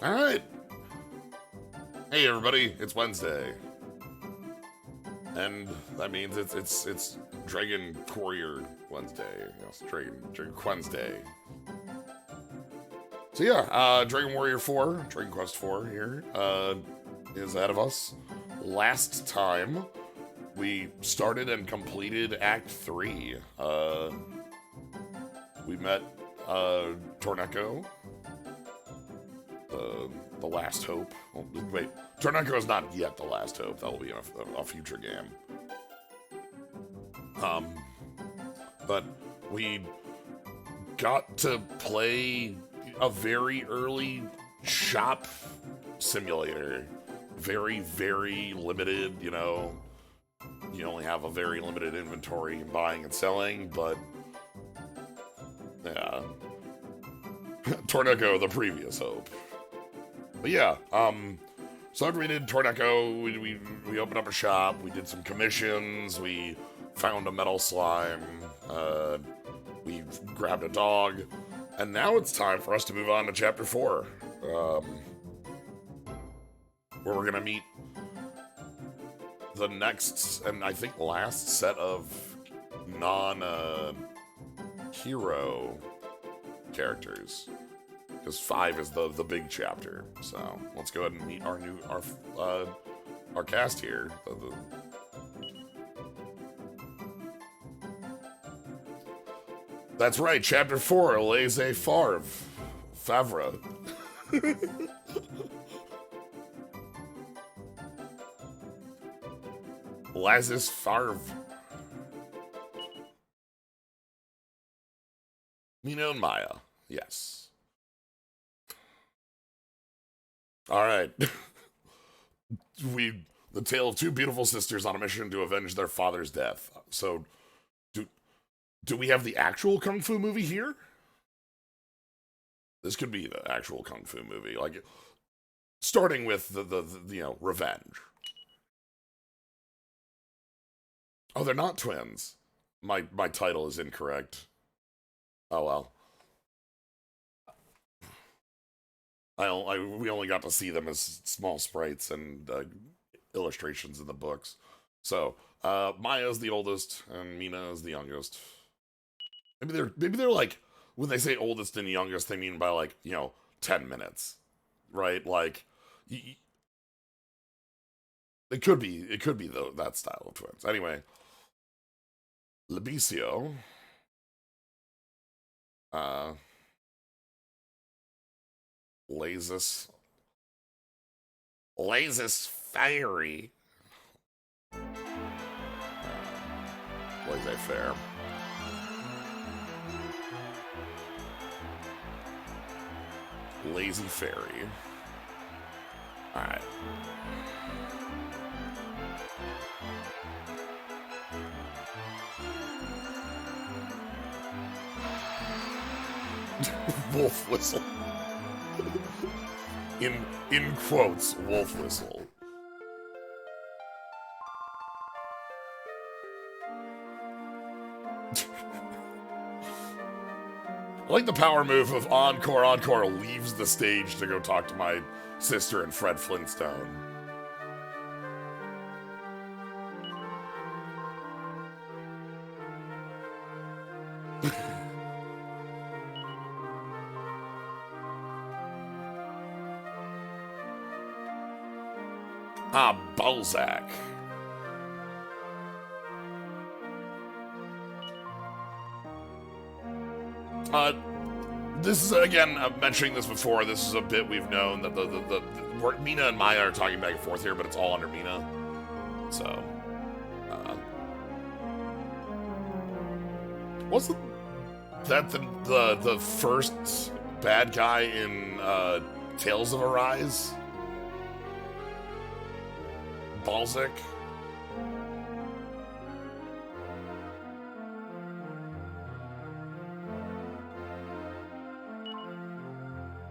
All right. Hey everybody, it's Wednesday, and that means it's Dragon Courier Wednesday. Yes, Dragon Wednesday. So yeah, Dragon Warrior 4, Dragon Quest 4 here, is ahead of us. Last time we started and completed Act 3. We met Torneko, the last hope. Well, wait, Torneko is not yet the last hope. That will be a future game. But we got to play a very early shop simulator. Very, very limited, you know. You only have a very limited inventory in buying and selling, but yeah. Torneko, the previous hope. But yeah, so after we did Torneko, we opened up a shop, we did some commissions, we found a metal slime, we grabbed a dog, and now it's time for us to move on to Chapter 4, where we're gonna meet the next, and I think last set of non-hero characters. Because 5 is the big chapter. So let's go ahead and meet our cast here. That's right, chapter 4, Favre. Lazis Favre. Mina and Maya, yes. All right. The tale of two beautiful sisters on a mission to avenge their father's death. So, do we have the actual kung fu movie here? This could be the actual kung fu movie, like starting with the revenge. Oh, they're not twins. My title is incorrect. Oh well. We only got to see them as small sprites and illustrations in the books. So Maya's the oldest and Mina is the youngest. Maybe they're like, when they say oldest and youngest, they mean by like 10 minutes, right? Like it could be though that style of twins. Anyway, Libicio, uh, Lazis Fiery. laissez-faire. Lazy fairy. Alright. Wolf whistle. in quotes, wolf whistle. I like the power move of Encore. Encore leaves the stage to go talk to my sister and Fred Flintstone. Balzac. This is, again, I'm mentioning this before, this is a bit we've known, that Mina and Maya are talking back and forth here, but it's all under Mina. So, wasn't that the first bad guy in, Tales of Arise? Balzac?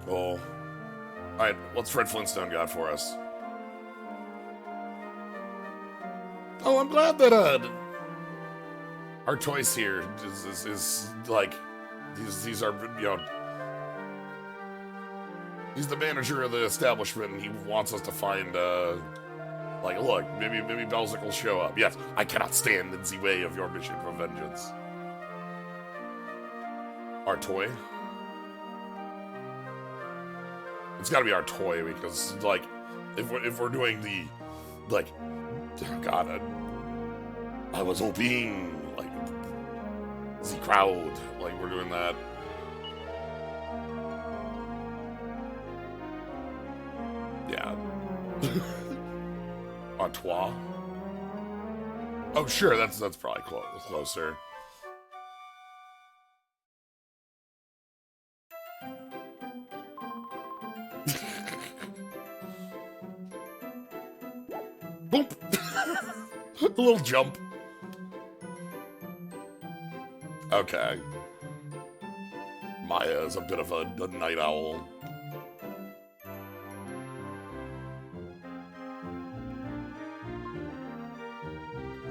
Oh. Alright, what's Fred Flintstone got for us? Oh, I'm glad that, our choice here is like, these are, you know, he's the manager of the establishment and he wants us to find, like, look, maybe Balzac will show up. Yes, I cannot stand in the way of your mission for vengeance. Our toy? It's gotta be our toy, because, like, if we're doing the, like, oh God, I was hoping, like, the crowd, like, we're doing that. Yeah. Artois? Oh, sure, that's probably closer. Boop! A little jump. Okay. Maya is a bit of a night owl.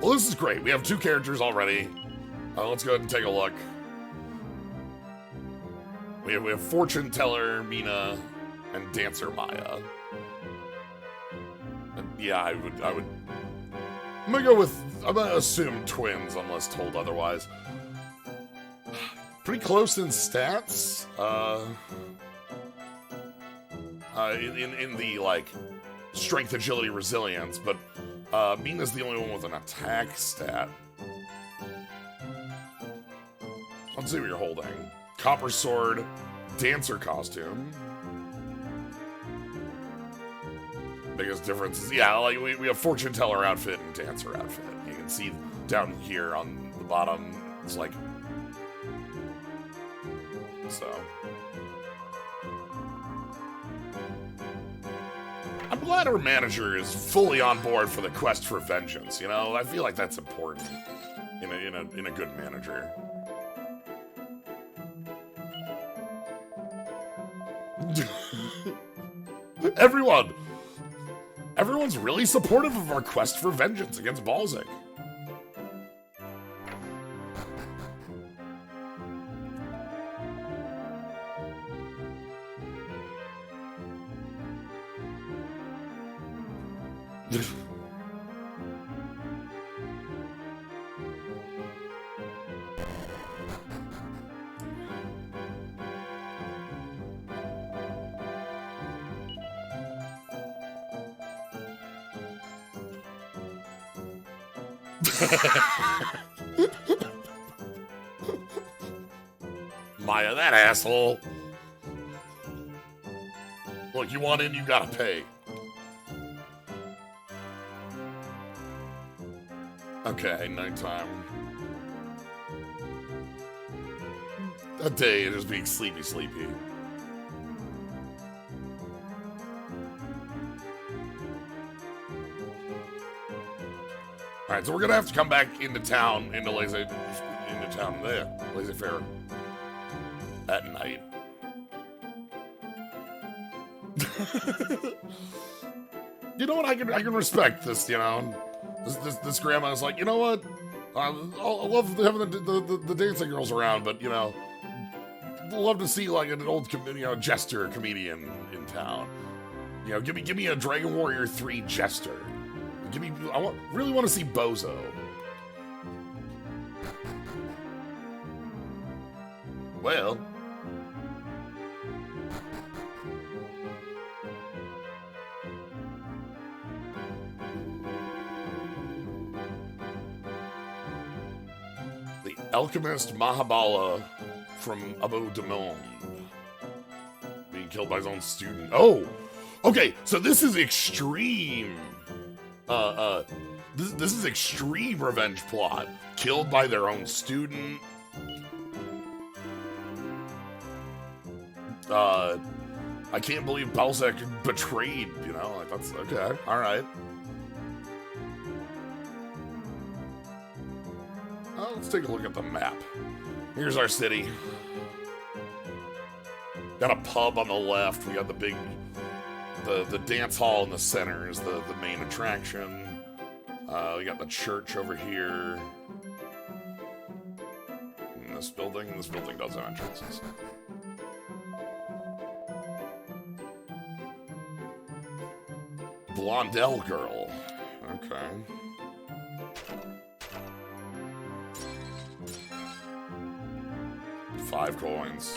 Well, this is great. We have 2 characters already. Let's go ahead and take a look. We have Fortune Teller, Mina, and Dancer Maya. And yeah, I'm gonna assume twins unless told otherwise. Pretty close in stats. In the, like, strength, agility, resilience, but Mina's the only one with an attack stat. Let's see what you're holding. Copper sword, dancer costume. Biggest difference is, yeah, like we have fortune teller outfit and dancer outfit. You can see down here on the bottom, it's like, so. I'm glad our manager is fully on board for the quest for vengeance, you know? I feel like that's important in a good manager. Everyone's really supportive of our quest for vengeance against Balzac. Maya, that asshole. Look, you want in, you gotta pay. Okay, nighttime. A day of just being sleepy. Alright, so we're gonna have to come back into town, laissez faire at night. You know what? I can respect this. You know, this grandma's like, you know what? I love having the dancing girls around, but you know, love to see like an old jester comedian in town. You know, give me a Dragon Warrior 3 jester. Really want to see Bozo. Well. The alchemist Mahabala from Abu Damon being killed by his own student. Oh! Okay, so this is extreme. This is extreme revenge plot. Killed by their own student. I can't believe Balzac betrayed, you know, like that's okay, alright. Let's take a look at the map. Here's our city. Got a pub on the left, we got the big the dance hall in the center is the main attraction. We got the church over here. And this building does have entrances. Blondell girl. Okay. $5 coins.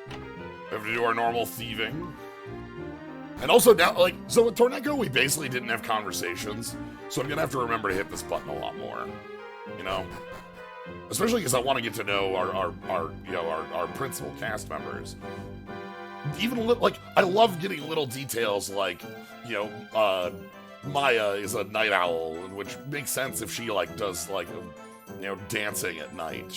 We have to do our normal thieving. And also now, like, so with Torneco, we basically didn't have conversations, so I'm gonna have to remember to hit this button a lot more, you know? Especially because I want to get to know our principal cast members. Even, like, I love getting little details like, you know, Maya is a night owl, which makes sense if she, like, does, like, you know, dancing at night.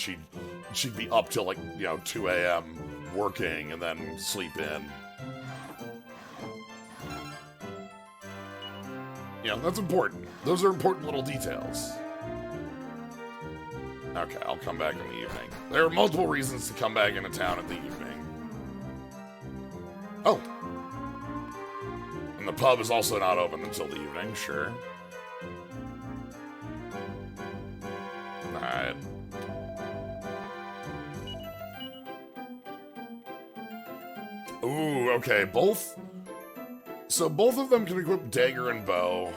She'd be up till, like, you know, 2 a.m. working and then sleep in. Yeah, that's important. Those are important little details. Okay, I'll come back in the evening. There are multiple reasons to come back into town in the evening. Oh. And the pub is also not open until the evening, sure. Alright. Ooh, okay, both... So both of them can equip dagger and bow.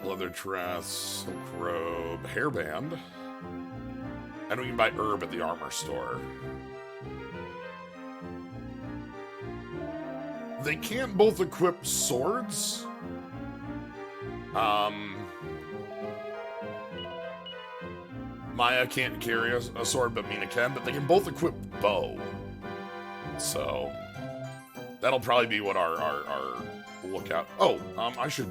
Leather dress, silk robe, hairband. And we can buy herb at the armor store. They can't both equip swords. Maya can't carry a sword, but Mina can, but they can both equip bow. So, that'll probably be what our lookout... Oh, I should...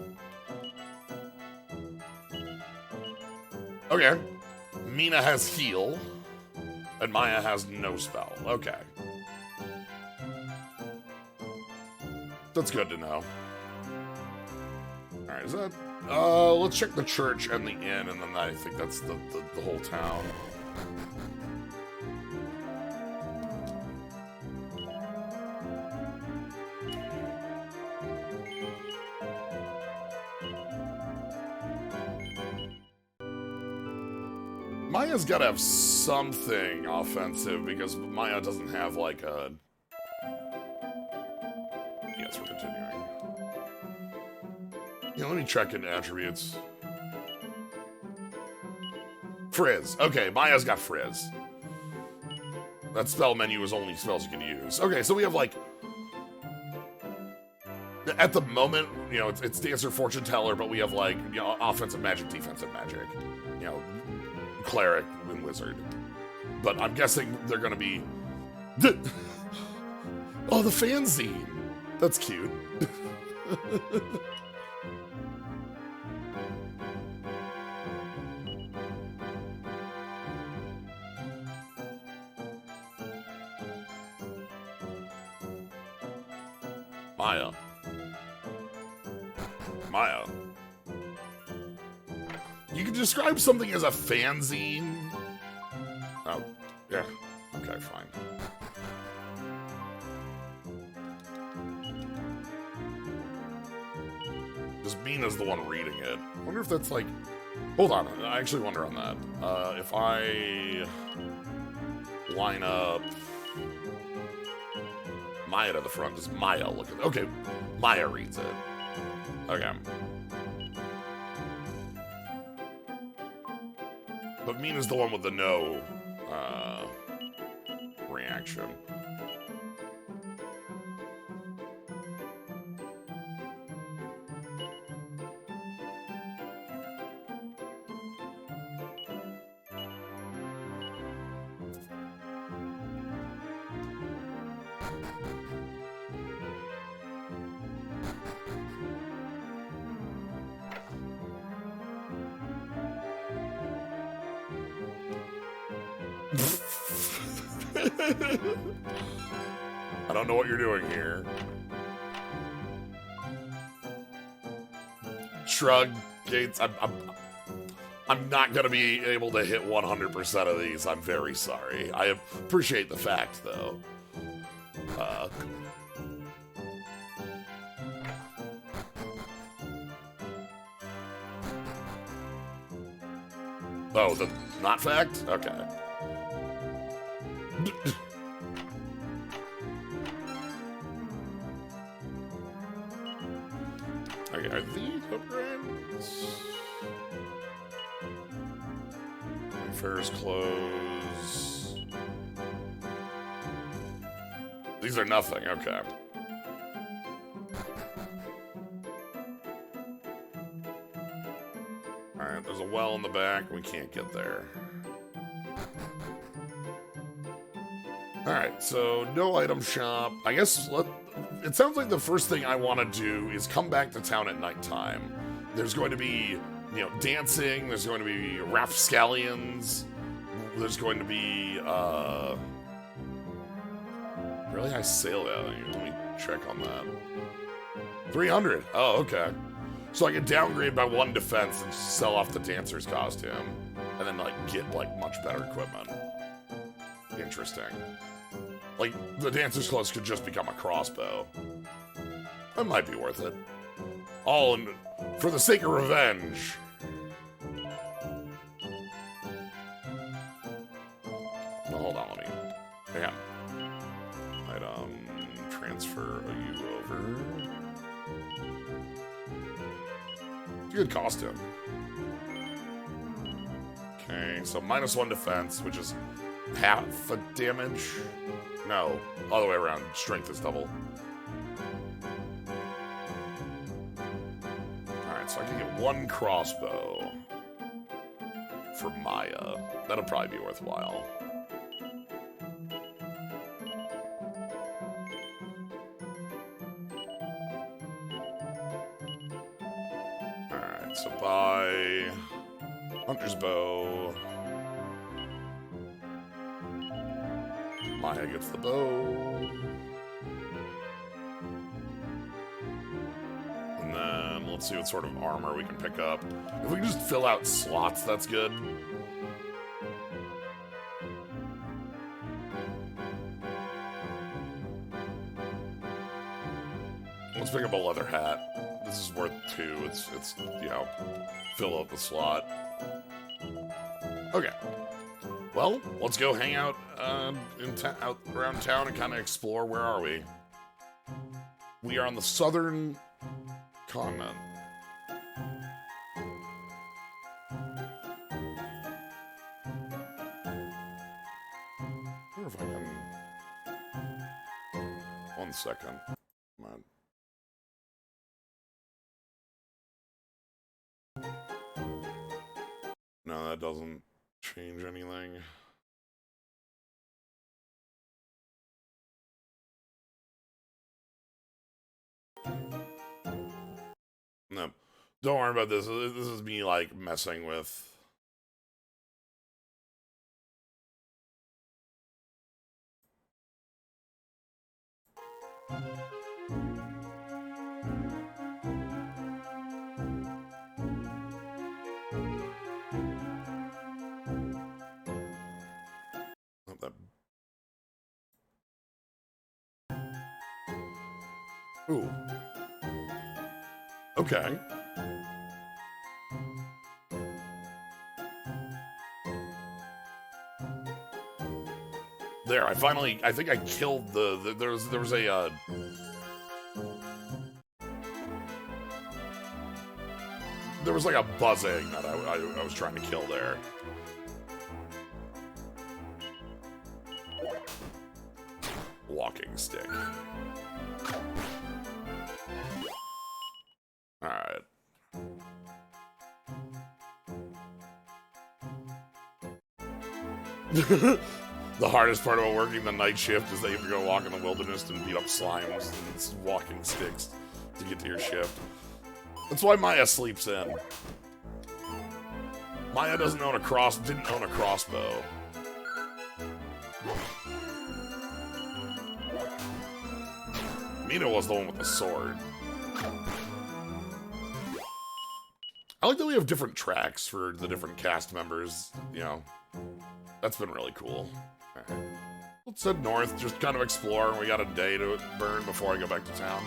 Okay. Mina has heal, and Maya has no spell. Okay. That's good to know. Alright, is that... let's check the church and the inn, and then I think that's the whole town. Maya's gotta have something offensive, because Maya doesn't have, like, a... Yes, we're continuing. Yeah, let me check into attributes. Frizz. Okay, Maya's got Frizz. That spell menu is only spells you can use. Okay, so we have, like... At the moment, you know, it's Dancer, Fortune Teller, but we have, like, you know, offensive magic, defensive magic. You know, Cleric and Wizard. But I'm guessing they're gonna be... Oh, the fanzine! That's cute. Maya. You can describe something as a fanzine. Oh, yeah. Okay, fine. This Mina's the one reading it. I wonder if that's like... Hold on, I actually wonder on that. If I line up Maya to the front, does Maya look at it? Okay, Maya reads it. Okay. But Mina's the one with the no reaction. I don't know what you're doing here. Shrug, Gates. I'm not gonna be able to hit 100% of these. I'm very sorry. I appreciate the fact, though. Oh, the not fact? Okay. Okay, are these upgrades? Fair's close. These are nothing, okay. Alright, there's a well in the back. We can't get there. Alright, so no item shop. I guess it sounds like the first thing I want to do is come back to town at nighttime. There's going to be, you know, dancing. There's going to be rapscallions. There's going to be, really high sail value. Let me check on that. 300. Oh, okay. So I can downgrade by 1 defense and sell off the dancer's costume. And then, like, get, like, much better equipment. Interesting. Like, the dancer's clothes could just become a crossbow. That might be worth it. All in, for the sake of revenge. No, hold on, let me... Hang on. Item... Transfer you over. Good costume. Okay, so -1 defense, which is half a damage. No, all the way around. Strength is double. Alright, so I can get 1 crossbow for Maya. That'll probably be worthwhile. Alright, so buy Hunter's Bow. Maya gets the bow. And then let's see what sort of armor we can pick up. If we can just fill out slots, that's good. Let's pick up a leather hat. This is worth 2. It's you know, fill out the slot. Okay. Well, let's go hang out out around town and kind of explore. Where are we? We are on the southern continent. I wonder if I can... 1 second. Come on. No, that doesn't change anything. No, don't worry about this. This is me, like, messing with... Ooh. Okay. There, I think I killed there was a, there was like a buzzing that I was trying to kill there. Walking stick. Alright. The hardest part about working the night shift is that you have to go walk in the wilderness and beat up slimes and walking sticks to get to your shift. That's why Maya sleeps in. Maya didn't own a crossbow. Mina was the one with the sword. I like that we have different tracks for the different cast members, you know. That's been really cool. Right. Let's head north, just kind of explore, and we got a day to burn before I go back to town.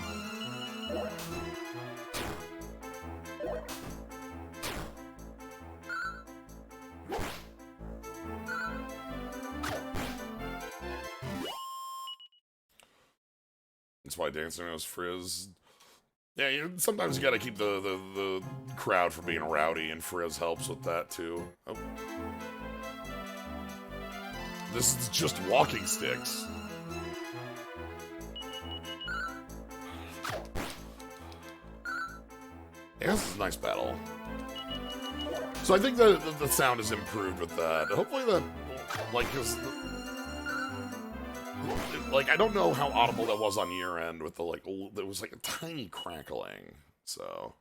That's why dancing knows Frizz. Yeah, sometimes you gotta keep the crowd from being rowdy, and Frizz helps with that too. Oh. This is just walking sticks. Yeah, this is a nice battle. So I think the sound is improved with that. Hopefully that, like, cause like, I don't know how audible that was on your end with the, like, there was like a tiny crackling, so.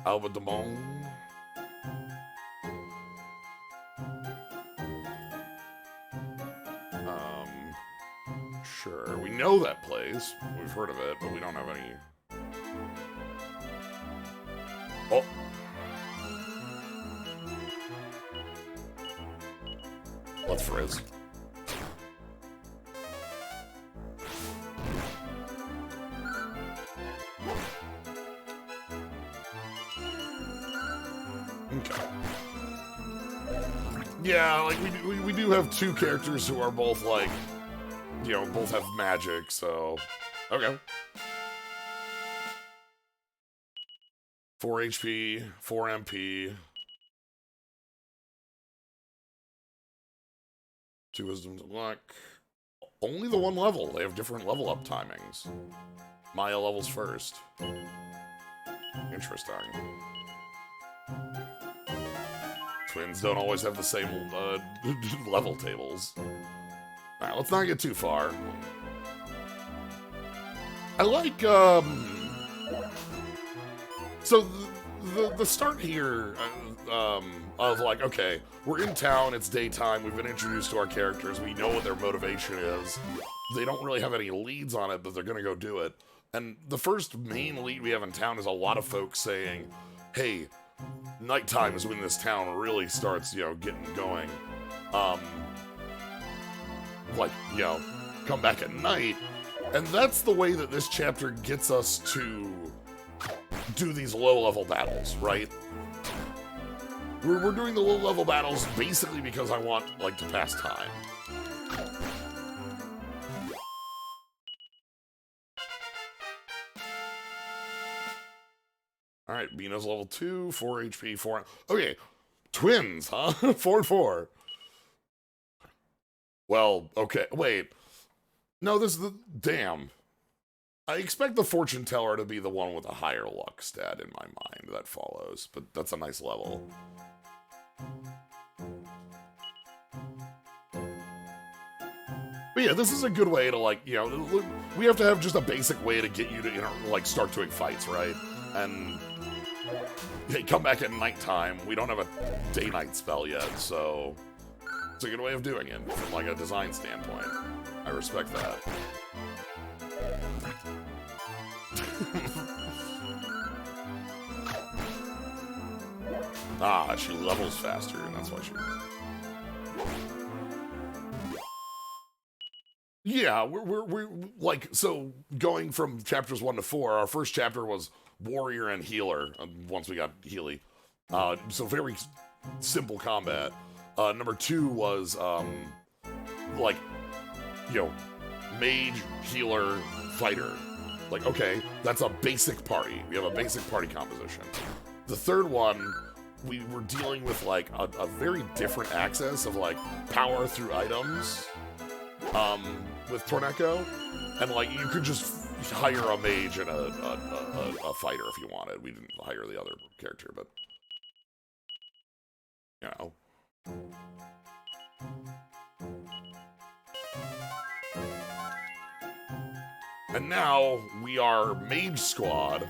Alba Damon. Sure, we know that place. We've heard of it, but we don't have any. Oh. Let's Frizz. Okay. Yeah, like we do have two characters who are both like, you know, both have magic, so okay. 4 HP, 4 MP. 2 wisdom to luck. Only the one level. They have different level up timings. Maya levels first. Interesting. Twins don't always have the same level tables. Alright, let's not get too far. I like, so the start here of like, okay, we're in town, it's daytime, we've been introduced to our characters, we know what their motivation is. They don't really have any leads on it, but they're gonna go do it. And the first main lead we have in town is a lot of folks saying, hey, nighttime is when this town really starts, you know, getting going. Like, you know, come back at night. And that's the way that this chapter gets us to do these low-level battles, right? We're doing the low-level battles basically because I want, like, to pass time. Alright, Bina's level 2, 4 HP, 4... Okay, twins, huh? 4-4. Well, okay, wait. No, this is the... Damn. I expect the fortune teller to be the one with a higher luck stat in my mind. That follows, but that's a nice level. But yeah, this is a good way to, like, you know, we have to have just a basic way to get you to, you know, like, start doing fights, right? And hey, come back at nighttime. We don't have a day-night spell yet, so it's a good way of doing it from, like, a design standpoint. I respect that. Ah, she levels faster, and that's why she... Yeah, we're like, so going from chapters 1 to 4, our first chapter was warrior and healer. Once we got Healy, so very simple combat. Number 2 was like, you know, mage, healer, fighter. Like, okay, that's a basic party. We have a basic party composition. The third one, we were dealing with like a very different axis of like power through items. With Torneko, and like you could just hire a mage and a fighter if you wanted. We didn't hire the other character, but you know. And now we are Mage Squad.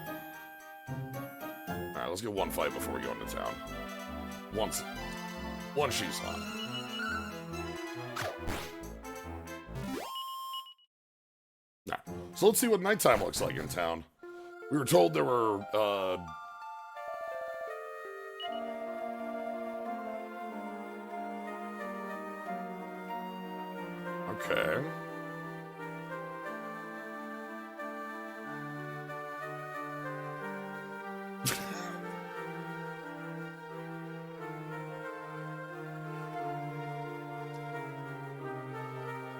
Alright, let's get one fight before we go into town. One she's on. So let's see what nighttime looks like in town. We were told there were, okay.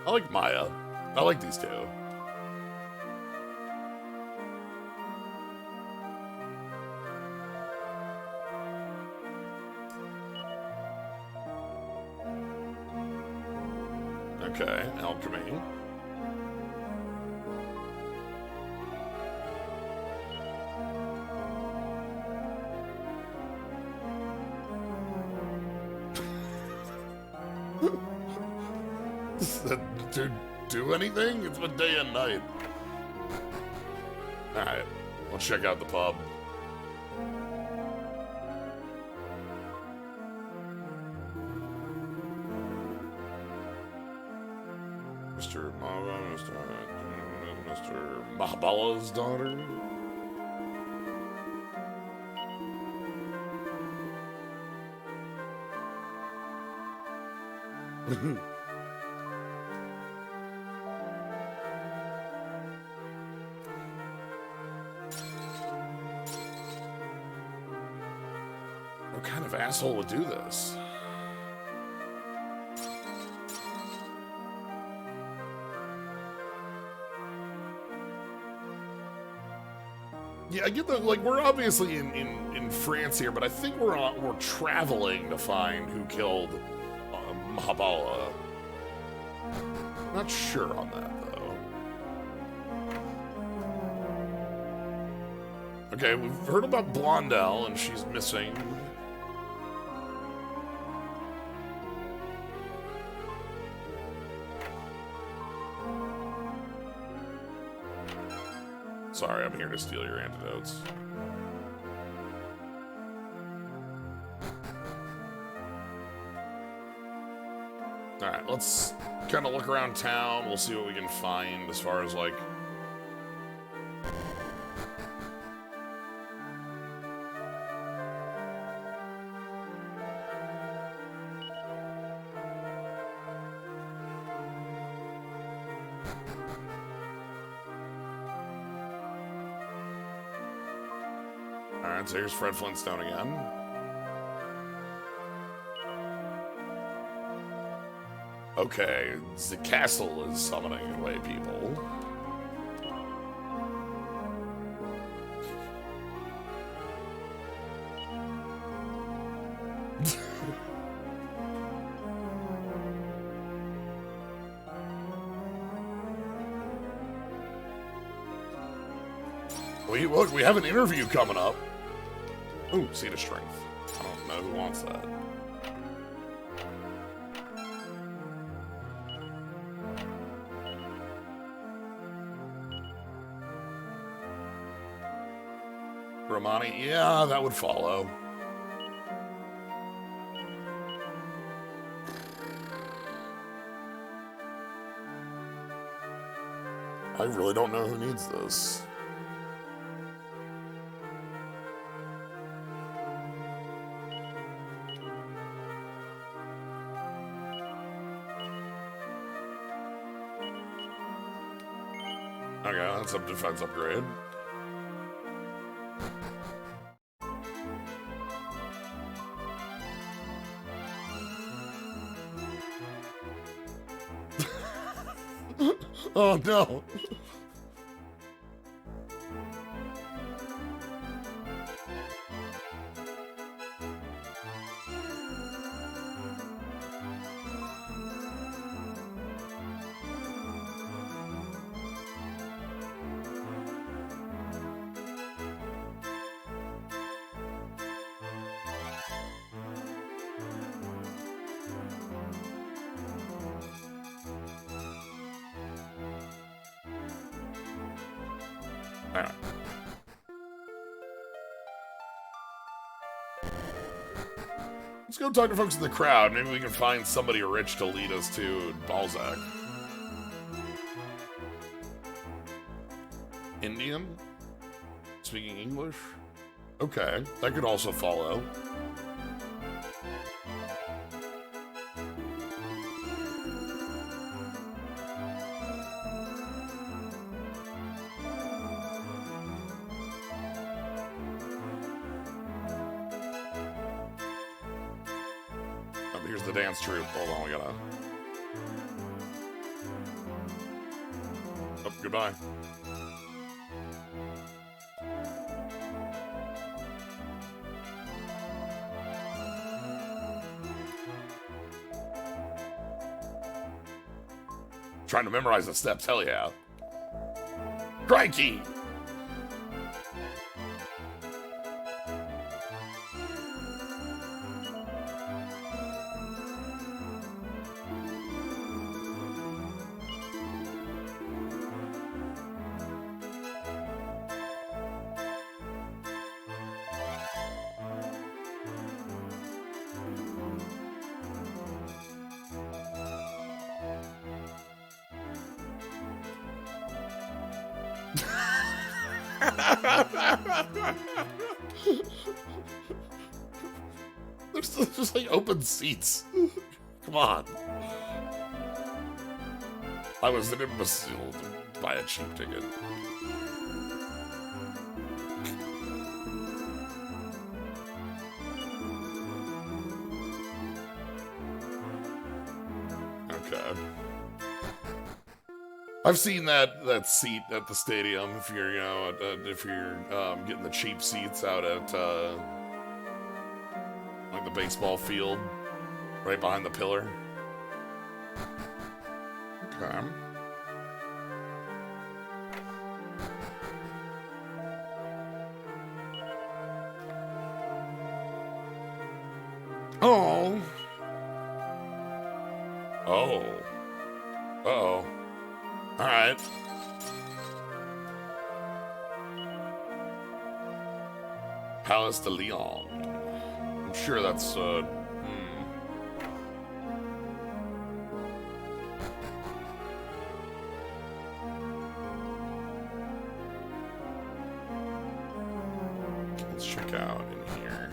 I like Maya. I like these two. Okay, alchemy. Does that do anything? It's been day and night. Alright, let's check out the pub. Mr. Mahabala's daughter. What kind of asshole would do this? Yeah, I get that. Like, we're obviously in France here, but I think we're traveling to find who killed Mahabala. Not sure on that though. Okay, we've heard about Blondell, and she's missing. Sorry, I'm here to steal your antidotes. Alright, let's kind of look around town. We'll see what we can find as far as, like... Alright, so here's Fred Flintstone again. Okay, the castle is summoning away people. Look, we have an interview coming up. Ooh, Seed of Strength. I don't know who wants that. Romani, yeah, that would follow. I really don't know who needs this. That's a defense upgrade. Oh no. Alright. Let's go talk to folks in the crowd. Maybe we can find somebody rich to lead us to Balzac. Indian? Speaking English? Okay, that could also follow. Here's the dance troupe. Hold on, we gotta... Oh, goodbye. Trying to memorize the steps, hell yeah. Crikey! There's just like open seats. Come on. I was an imbecile to buy a cheap ticket. Okay. I've seen that seat at the stadium. If you're, getting the cheap seats out at like the baseball field, right behind the pillar. Okay. Oh. Oh. Uh-oh. All right. Palace de Leon. I'm sure that's, Let's check out in here.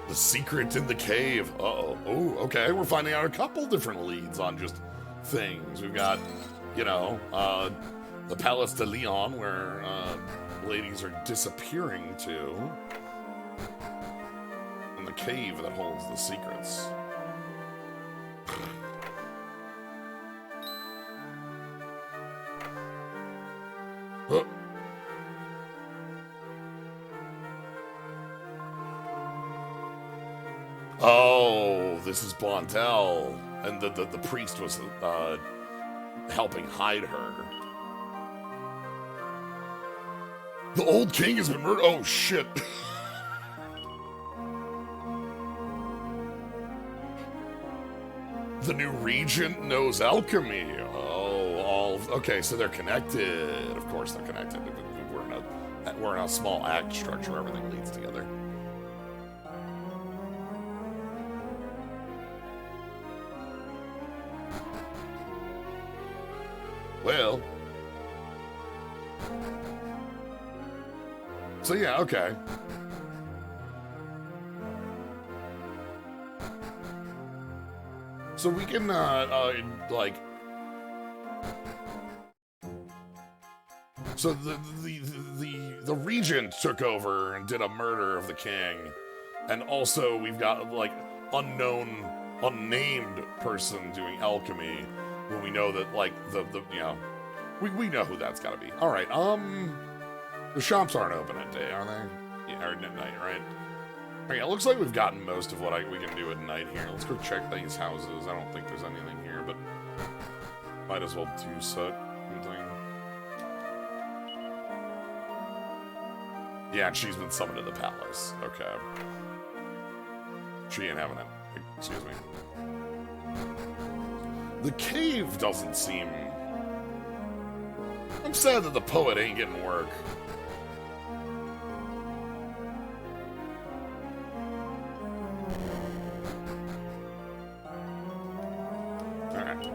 The secret in the cave. Uh-oh. Oh, okay. We're finding out a couple different leads on just things. We've got, the Palace de Leon, where ladies are disappearing to, and the cave that holds the secrets. Oh. Oh, this is Blondell, and the priest was helping hide her. The old king has been murdered. Oh shit! The new regent knows alchemy. Oh, okay, so they're connected. Of course, they're connected. We're in a small act structure. Everything leads together. Well, so yeah, okay. So we can, like... So the regent took over and did a murder of the king. And also we've got, like, unnamed person doing alchemy. When we know that, like, you know... We know who that's gotta be. Alright, the shops aren't open at day, are they? Yeah, or at night, right? Okay, it looks like we've gotten most of what we can do at night here. Let's go check these houses. I don't think there's anything here, but might as well do so. Yeah, and she's been summoned to the palace. Okay. She ain't having it. Excuse me. The cave doesn't seem... I'm sad that the poet ain't getting work. Alright.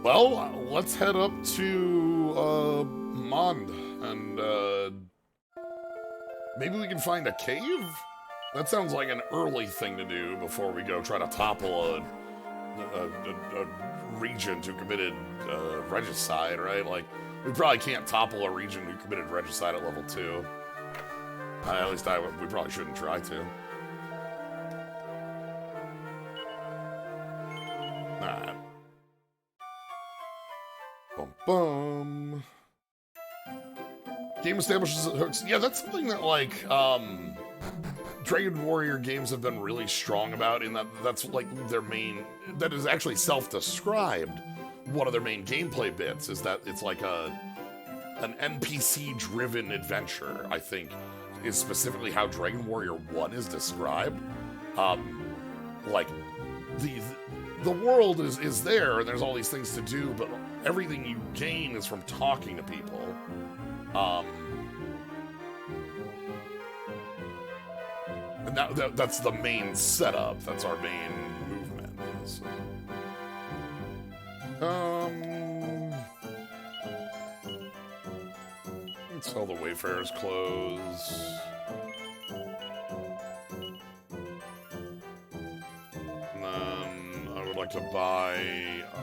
Well, let's head up to, Mond, and, maybe we can find a cave? That sounds like an early thing to do before we go try to topple a regent who committed regicide, right? Like, we probably can't topple a regent who committed regicide at level 2. At least we probably shouldn't try to. Alright. Bum bum. Game establishes hooks. Yeah, that's something that, like, Dragon Warrior games have been really strong about, in that that's like their main, that is actually self-described. One of their main gameplay bits is that it's like an NPC-driven adventure, I think, is specifically how Dragon Warrior 1 is described. Like, the world is there, and there's all these things to do, but everything you gain is from talking to people. And that's the main setup. That's our main movement. So. Let's sell the Wayfarer's clothes. And then I would like to buy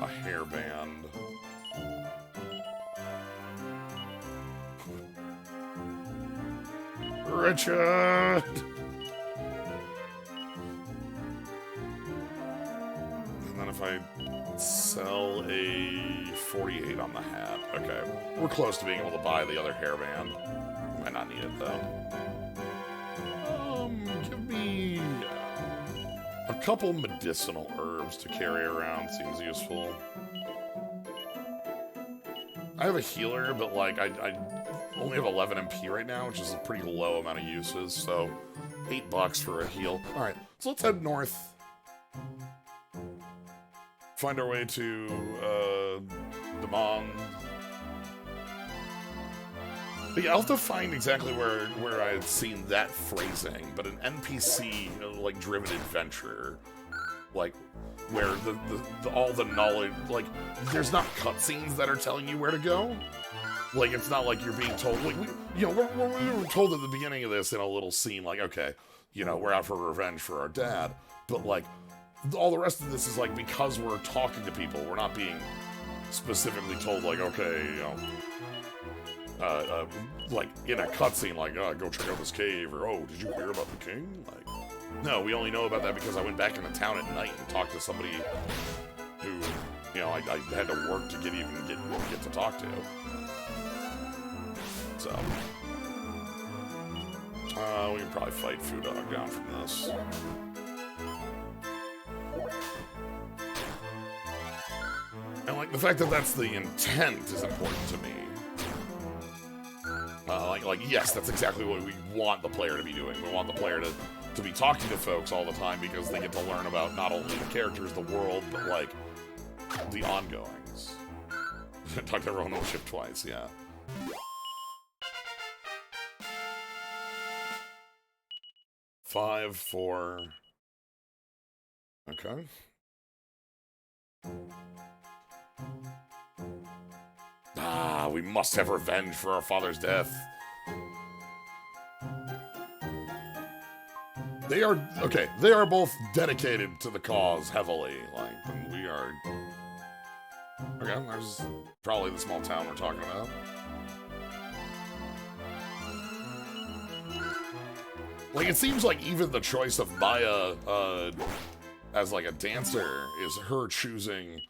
a hairband. Richard! And then if I sell a 48 on the hat. Okay. We're close to being able to buy the other hairband. Might not need it, though. Give me a couple medicinal herbs to carry around. Seems useful. I have a healer, but, like, I only have 11 MP right now, which is a pretty low amount of uses, so $8 for a heal. Alright, so let's head north. Find our way to, Demond. But yeah, I'll have to find exactly where I had seen that phrasing, but an NPC, like, driven adventure, like, where all the knowledge, like, there's not cutscenes that are telling you where to go. Like, it's not like you're being told, like, we were told at the beginning of this in a little scene, like, okay, we're out for revenge for our dad, but, like, all the rest of this is, like, because we're talking to people, we're not being specifically told, like, okay, like, in a cutscene, like, go check out this cave, or, oh, did you hear about the king? Like, no, we only know about that because I went back into town at night and talked to somebody who, I had to work to get to talk to. So, we can probably fight Foodog down from this. And, like, the fact that that's the intent is important to me. Like, yes, that's exactly what we want the player to be doing. We want the player to be talking to folks all the time because they get to learn about not only the characters, the world, but, like, the ongoings. Talk to everyone on the ship twice, yeah. Five, 4. Okay. Ah, we must have revenge for our father's death. They are, okay, they are both dedicated to the cause heavily, like, and we are... Okay, there's probably the small town we're talking about. Like, it seems like even the choice of Maya as, like, a dancer is her choosing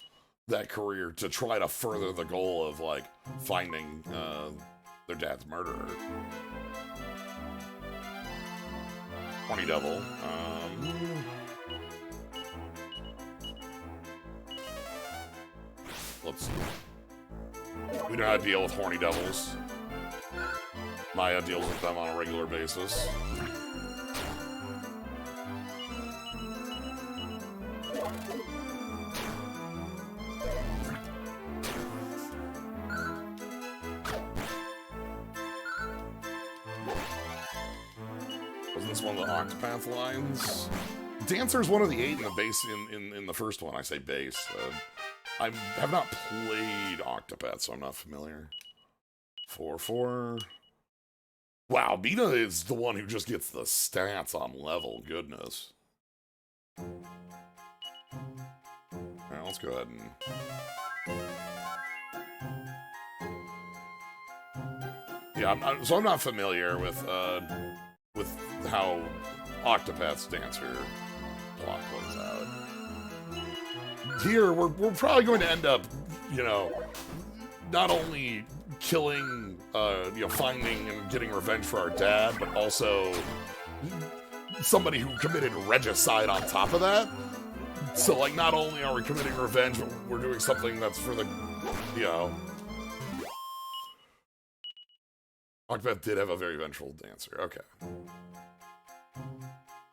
that career to try to further the goal of, like, finding their dad's murderer. Horny Devil. Let's see. We know how to deal with horny devils. Maya deals with them on a regular basis. Wasn't this one of the Octopath lines? Dancer's one of the 8 in the base in the first one. I say base. I have not played Octopath, so I'm not familiar. 4-4. Wow, Mina is the one who just gets the stats on level. Goodness. Alright, let's go ahead and... Yeah, so I'm not familiar with how Octopath's dancer plot plays out. Here, we're probably going to end up, you know, not only killing, you know, finding and getting revenge for our dad, but also somebody who committed regicide on top of that. So, like, not only are we committing revenge, but we're doing something that's for the, you know... Octopath did have a very vengeful dancer. Okay.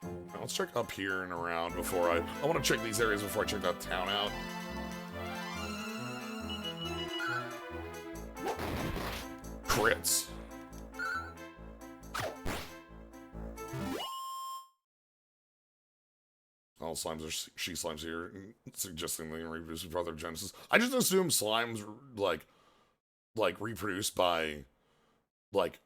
Now let's check up here and around before I want to check these areas before I check that town out. Crits. All slimes are she slimes here, suggesting they reproduce with brother Genesis. I just assume slimes like reproduce by like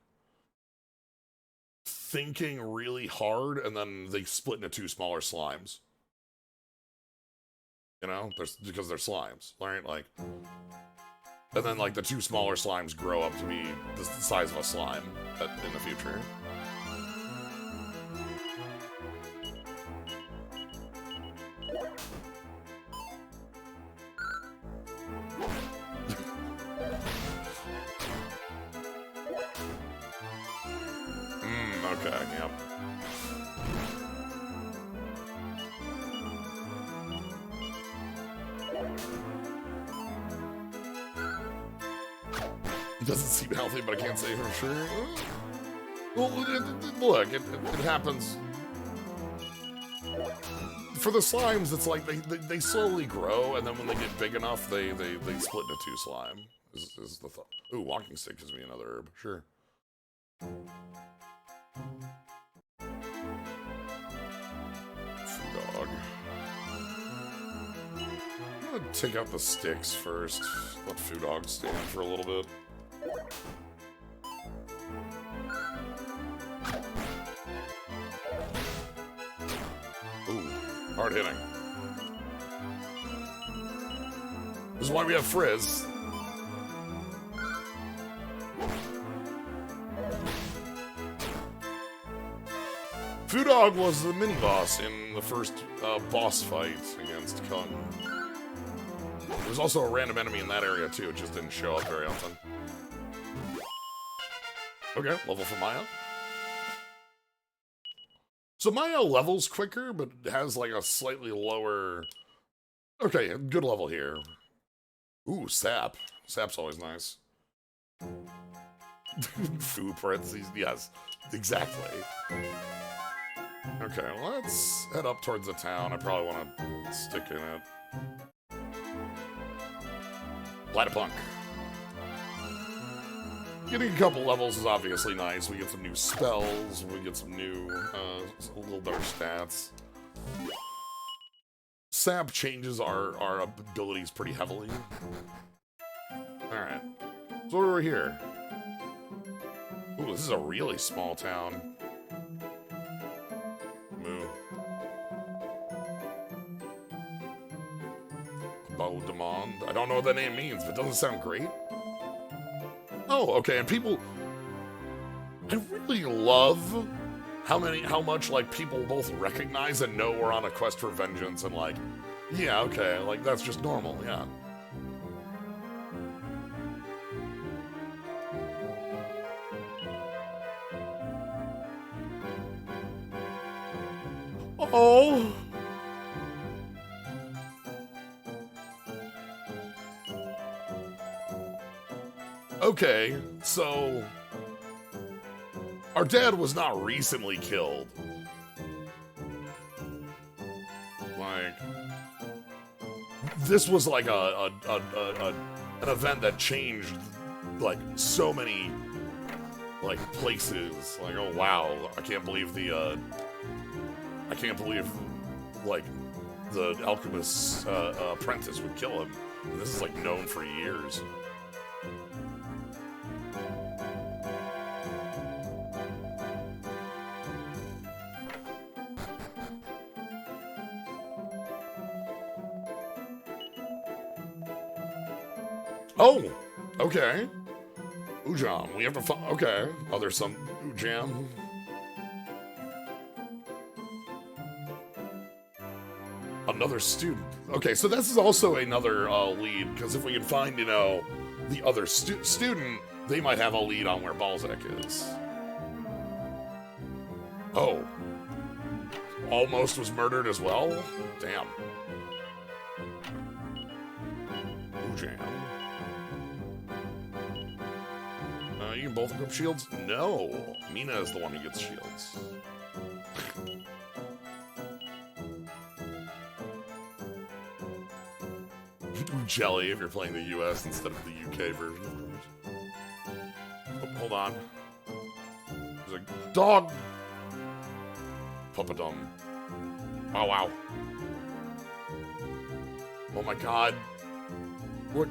thinking really hard, and then they split into 2 smaller slimes. You know, because they're slimes, right? Like, and then like the 2 smaller slimes grow up to be the size of a slime in the future. Okay, yep. It doesn't seem healthy, but I can't say for sure. Well, look, it happens. For the slimes, it's like they slowly grow, and then when they get big enough, they split into 2 slime. Is the thought. Ooh, walking stick gives me another herb. Sure. Dog. I'm gonna take out the sticks first. Let Foo Dog stand for a little bit. Ooh, hard hitting. This is why we have Frizz. Foo Dog was the mini-boss in the first boss fight against Kung. There was also a random enemy in that area too, it just didn't show up very often. Okay, level for Maya. So Maya levels quicker, but has like a slightly lower... Okay, good level here. Ooh, Sap. Sap's always nice. Foo parentheses, yes, exactly. Okay, let's head up towards the town. I probably want to stick in it. Platypunk. Getting a couple levels is obviously nice. We get some new spells. We get some new, a little better stats. Sap changes our abilities pretty heavily. Alright. So we're here. Ooh, this is a really small town. don't know what that name means, but doesn't sound great. Oh, okay, and people... I really love how much, like, people both recognize and know we're on a quest for vengeance and, like, yeah, okay, like, that's just normal, yeah. Oh! Okay, so... Our dad was not recently killed. Like... This was like an event that changed, like, so many, like, places. Like, oh wow, I can't believe, like, the alchemist's apprentice would kill him. And this is, like, known for years. Oh, okay. Ujam, we have to find... Okay. Oh, there's some Ujam. Another student. Okay, so this is also another lead, because if we can find, you know, the other student, they might have a lead on where Balzac is. Oh. Almost was murdered as well? Damn. Ujam. You can both equip shields? No. Mina is the one who gets shields. Jelly if you're playing the US instead of the UK version, of course. Oh, hold on. There's a dog! Puppadum. Oh, wow. Oh my god. What?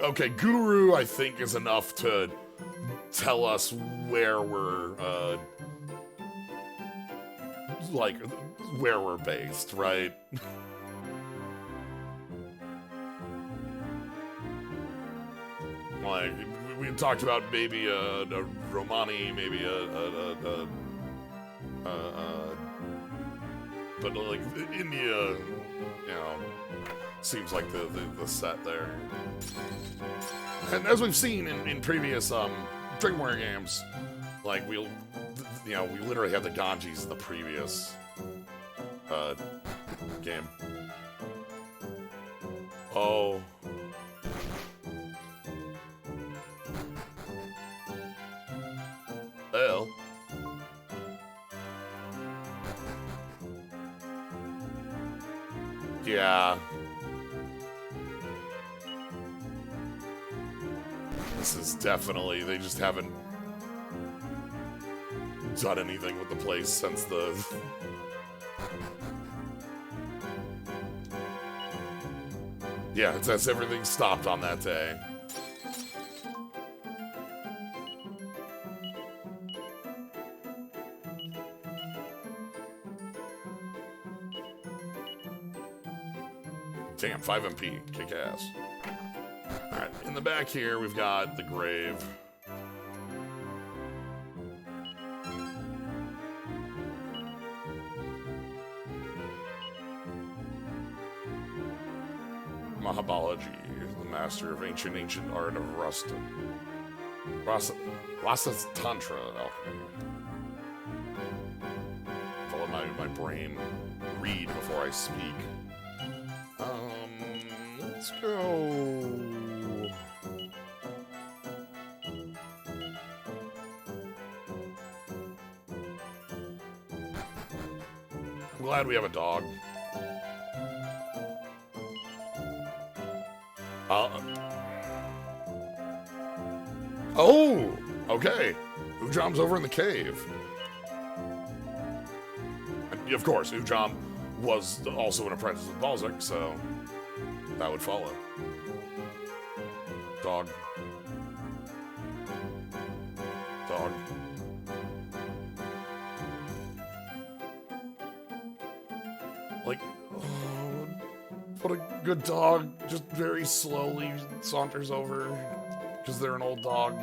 Okay, Guru, I think, is enough to tell us where we're, like, where we're based, right? Like, we talked about maybe a Romani, maybe but, like, India, you know, seems like the set there. And as we've seen in previous Drinkware games, like we literally had the Ganges in the previous game. Oh. Well. Yeah. This is definitely, they just haven't done anything with the place since the... Yeah, it's as everything stopped on that day. Damn, 5 MP, kick ass. Alright, in the back here, we've got the grave. Mahabalaji, the master of ancient art of Rasa's Tantra alchemy. I'll let my brain read before I speak. Let's go. I'm glad we have a dog. Oh, okay. Ujam's over in the cave. of course, Ujam was also an apprentice with Balzac, so that would follow. Dog. Dog. Like, oh, what a good dog. Just very slowly saunters over, because they're an old dog.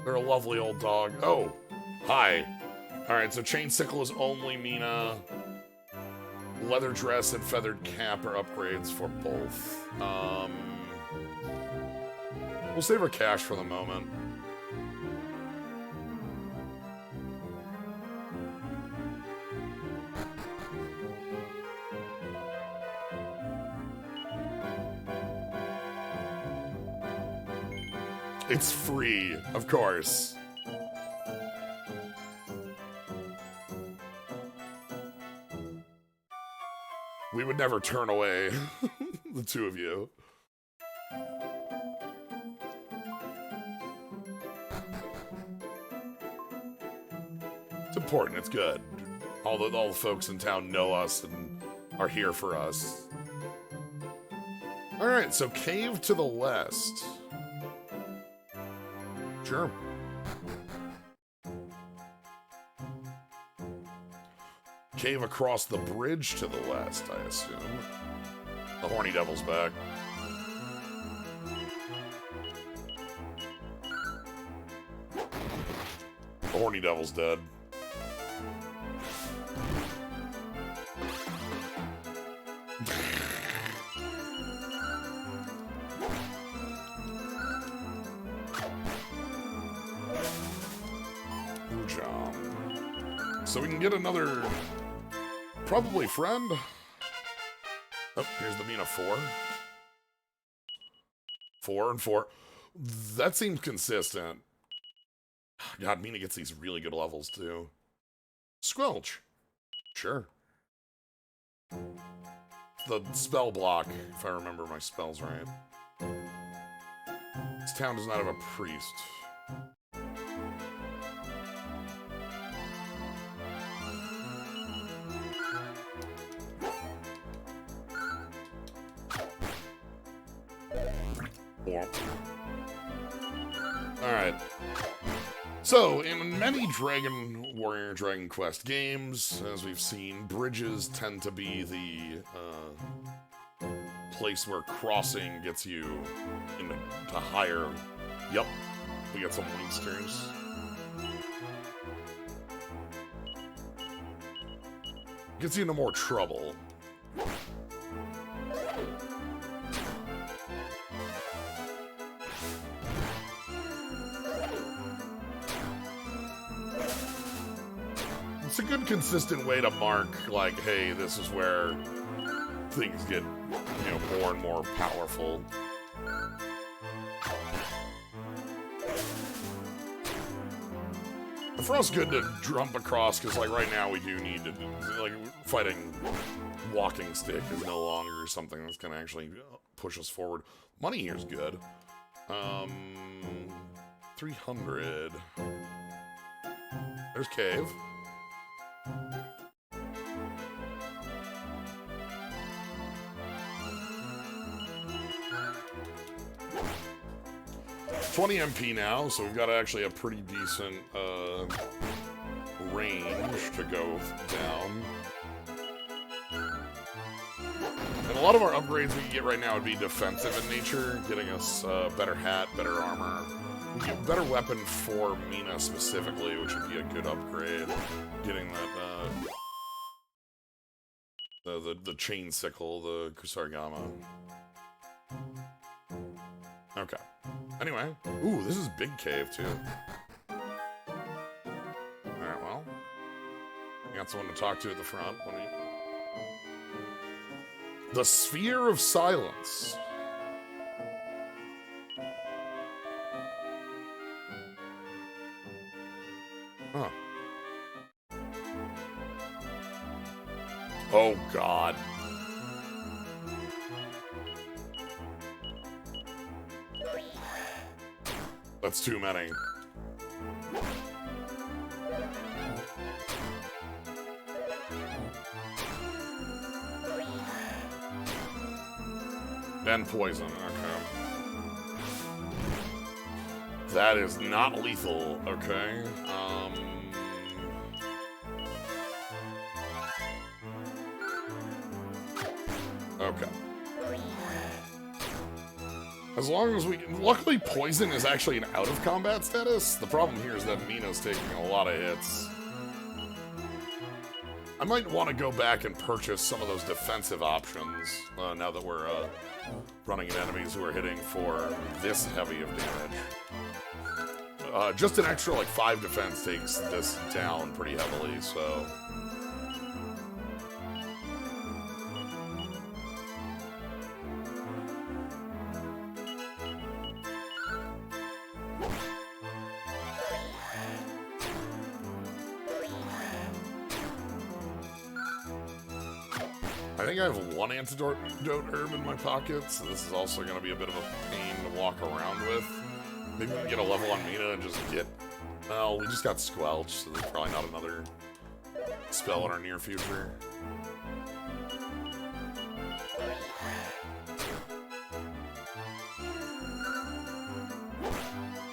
They're a lovely old dog. Oh, hi. Alright, so Chain Sickle is only Mina. Leather Dress and Feathered Cap are upgrades for both. We'll save our cash for the moment. It's free, of course. We would never turn away the two of you. It's important, it's good. All the folks in town know us and are here for us. Alright, so cave to the west. Sure. Cave across the bridge to the west, I assume. The Horny Devil's back. The Horny Devil's dead. So we can get another, probably friend. Oh, here's the Mina 4. 4 and 4. That seems consistent. God, Mina gets these really good levels too. Squelch. Sure. The spell block, if I remember my spells right. This town does not have a priest. Alright. So, in many Dragon Warrior Dragon Quest games, as we've seen, bridges tend to be the place where crossing gets you into higher... Yep, we got some monsters. Gets you into more trouble. It's a good, consistent way to mark, like, hey, this is where things get, you know, more and more powerful. For us, good to jump across, because, like, right now we do need to, like, fighting walking stick is no longer something that's going to actually push us forward. Money here's good. 300. There's cave. $20 MP now, so we've got actually a pretty decent range to go down. And a lot of our upgrades we can get right now would be defensive in nature, getting us better hat, better armor. We get better weapon for Mina specifically, which would be a good upgrade. Getting that the chain sickle, the Kusarigama. Okay. Anyway, ooh, this is big cave too. Alright, well. You got someone to talk to at the front. What do you... The Sphere of Silence. Huh. Oh, God. That's too many. And poison, okay. That is not lethal, okay. Okay. As long as we can... Luckily, poison is actually an out-of-combat status. The problem here is that Mina's taking a lot of hits. I might want to go back and purchase some of those defensive options, now that we're running into enemies who are hitting for this heavy of damage. Just an extra, like, 5 defense takes this down pretty heavily, so... I think I have 1 antidote herb in my pocket, so this is also going to be a bit of a pain to walk around with. Maybe we can get a level on Mina and just get... Well, we just got Squelch, so there's probably not another spell in our near future.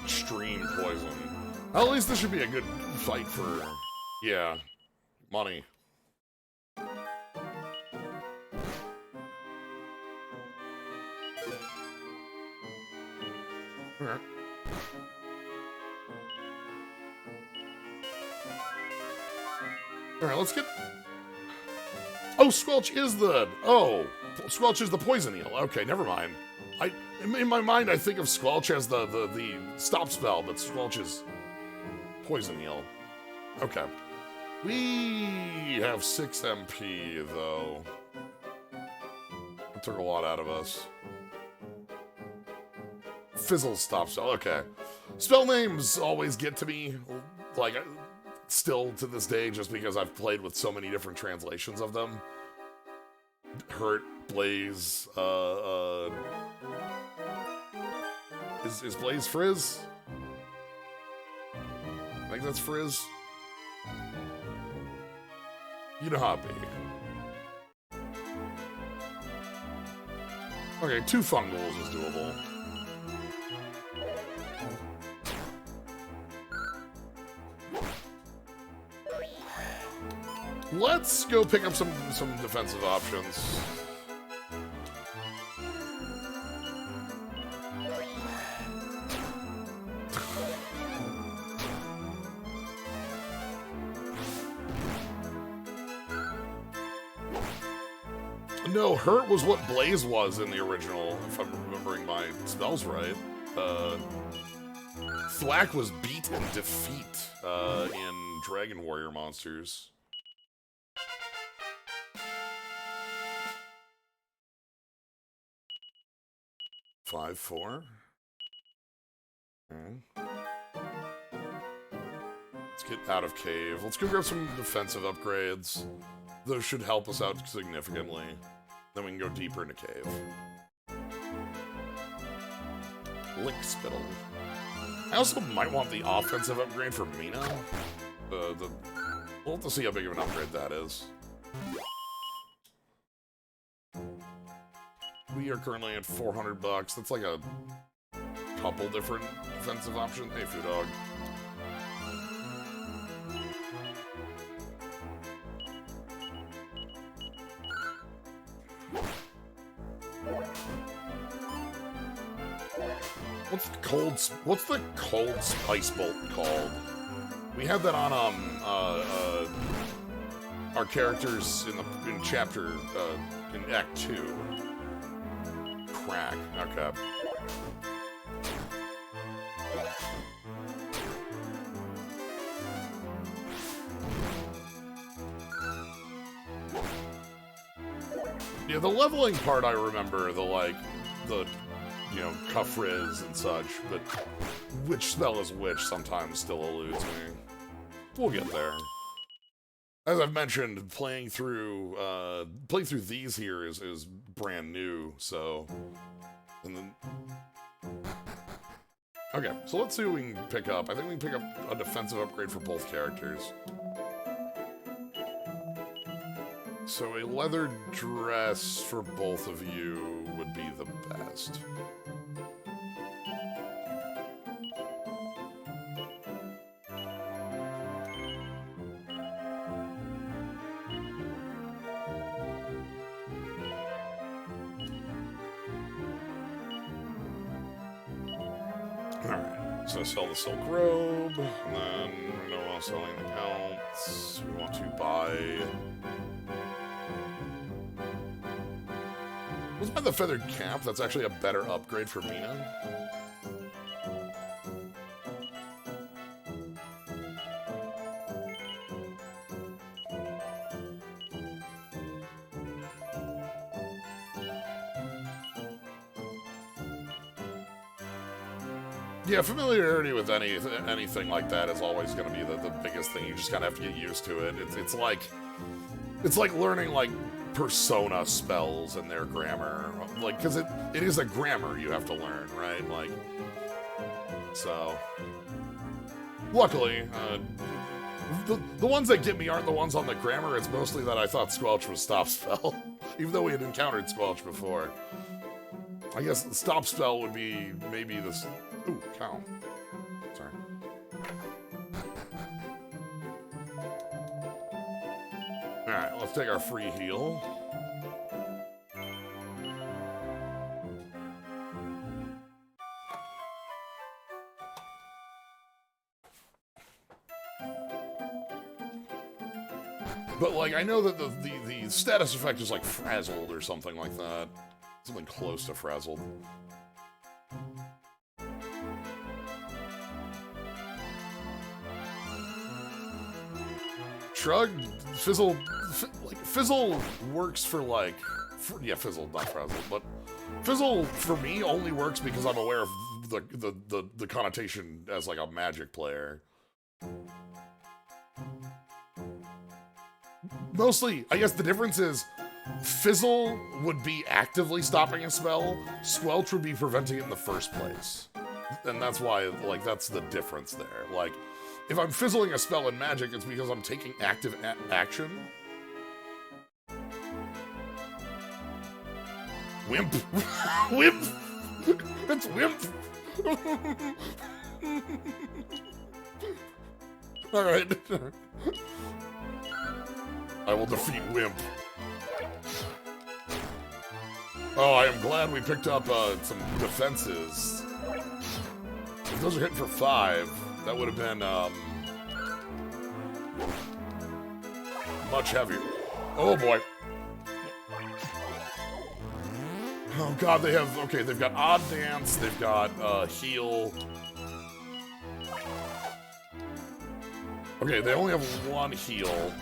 Extreme poison. Well, at least this should be a good fight for... Yeah, money. Alright. Alright, let's get... Oh, Squelch is the... Oh, Squelch is the poison eel. Okay, never mind. In my mind, I think of Squelch as the stop spell, but Squelch is poison eel. Okay. We have 6 MP, though. That took a lot out of us. Fizzle stop spell, okay. Spell names always get to me, like, still to this day, just because I've played with so many different translations of them. Hurt, Blaze, is Blaze Frizz? I think that's Frizz. You know how it be. Okay, 2 Fungals is doable. Let's go pick up some defensive options. No, Hurt was what Blaze was in the original, if I'm remembering my spells right. Thwack was beat and defeat in Dragon Warrior monsters. Five, 4. Okay. Let's get out of cave. Let's go grab some defensive upgrades. Those should help us out significantly. Then we can go deeper into cave. Lick Spittle. I also might want the offensive upgrade for Mina. We'll have to see how big of an upgrade that is. We are currently at 400 bucks. That's like a couple different defensive options. Hey, Foo Dog. What's the cold spice bolt called? We had that on our characters in chapter in Act 2. Crack. Okay. Yeah, the leveling part I remember, you know, cuff riz and such, but which spell is which sometimes still eludes me. We'll get there. As I've mentioned, playing through these here is brand new, so... And then... Okay, so let's see what we can pick up. I think we can pick up a defensive upgrade for both characters. So a leather dress for both of you would be the best. Alright, so sell the silk robe, and then we don't want to sell anything else. We want to buy... Let's buy the feathered cap. That's actually a better upgrade for Mina. Yeah, familiarity with anything like that is always going to be the biggest thing. You just kind of have to get used to it. It's like learning like persona spells and their grammar, like, because it is a grammar you have to learn, right? Like, so luckily the ones that get me aren't the ones on the grammar. It's mostly that I thought Squelch was stop spell, even though we had encountered Squelch before. I guess the stop spell would be maybe this. Ooh, cow. Sorry. Alright, let's take our free heal. But, like, I know that the status effect is, like, frazzled or something like that. Something close to frazzled. Shrug, Fizzle, like, Fizzle works for, like, yeah, Fizzle, not frazzled, but Fizzle, for me, only works because I'm aware of the connotation as, like, a magic player. Mostly, I guess the difference is Fizzle would be actively stopping a spell, Squelch would be preventing it in the first place. And that's why, like, that's the difference there. Like, if I'm fizzling a spell in Magic, it's because I'm taking active action. Wimp! Wimp! It's Wimp! Alright. I will defeat Wimp. Oh, I am glad we picked up some defenses. If those are hitting for 5, that would have been much heavier. Oh boy. Oh god, they have, okay, they've got Odd Dance, they've got Heal. Okay, they only have 1 heal.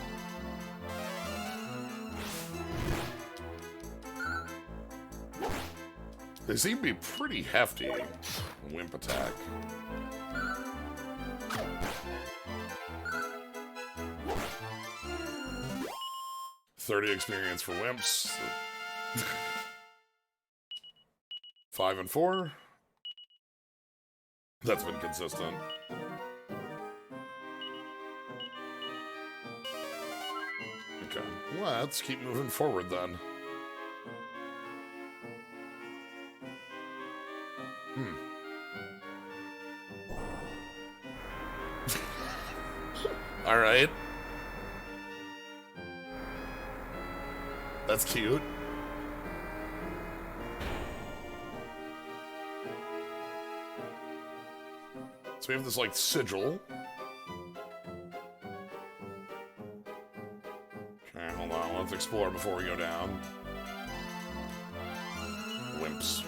They seem to be pretty hefty. Wimp attack. $30 experience for Wimps. 5 and 4. That's been consistent. Okay, let's keep moving forward then. All right. That's cute. So we have this, like, sigil. Okay, hold on. Let's explore before we go down. Wimps.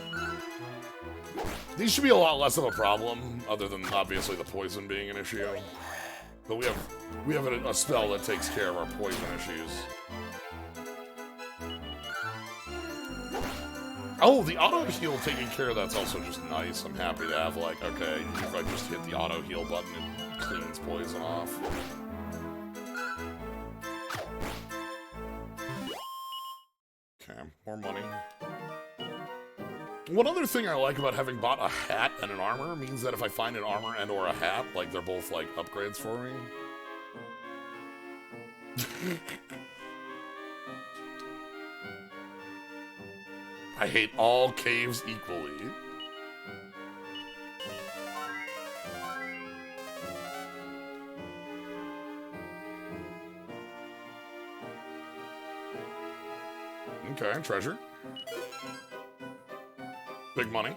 These should be a lot less of a problem, other than, obviously, the poison being an issue. But we have a spell that takes care of our poison issues. Oh, the auto heal taking care of that's also just nice. I'm happy to have, like, okay, if I just hit the auto heal button, it cleans poison off. Okay, more money. One other thing I like about having bought a hat and an armor means that if I find an armor and or a hat, like, they're both, like, upgrades for me. I hate all caves equally. Okay, treasure. Big money.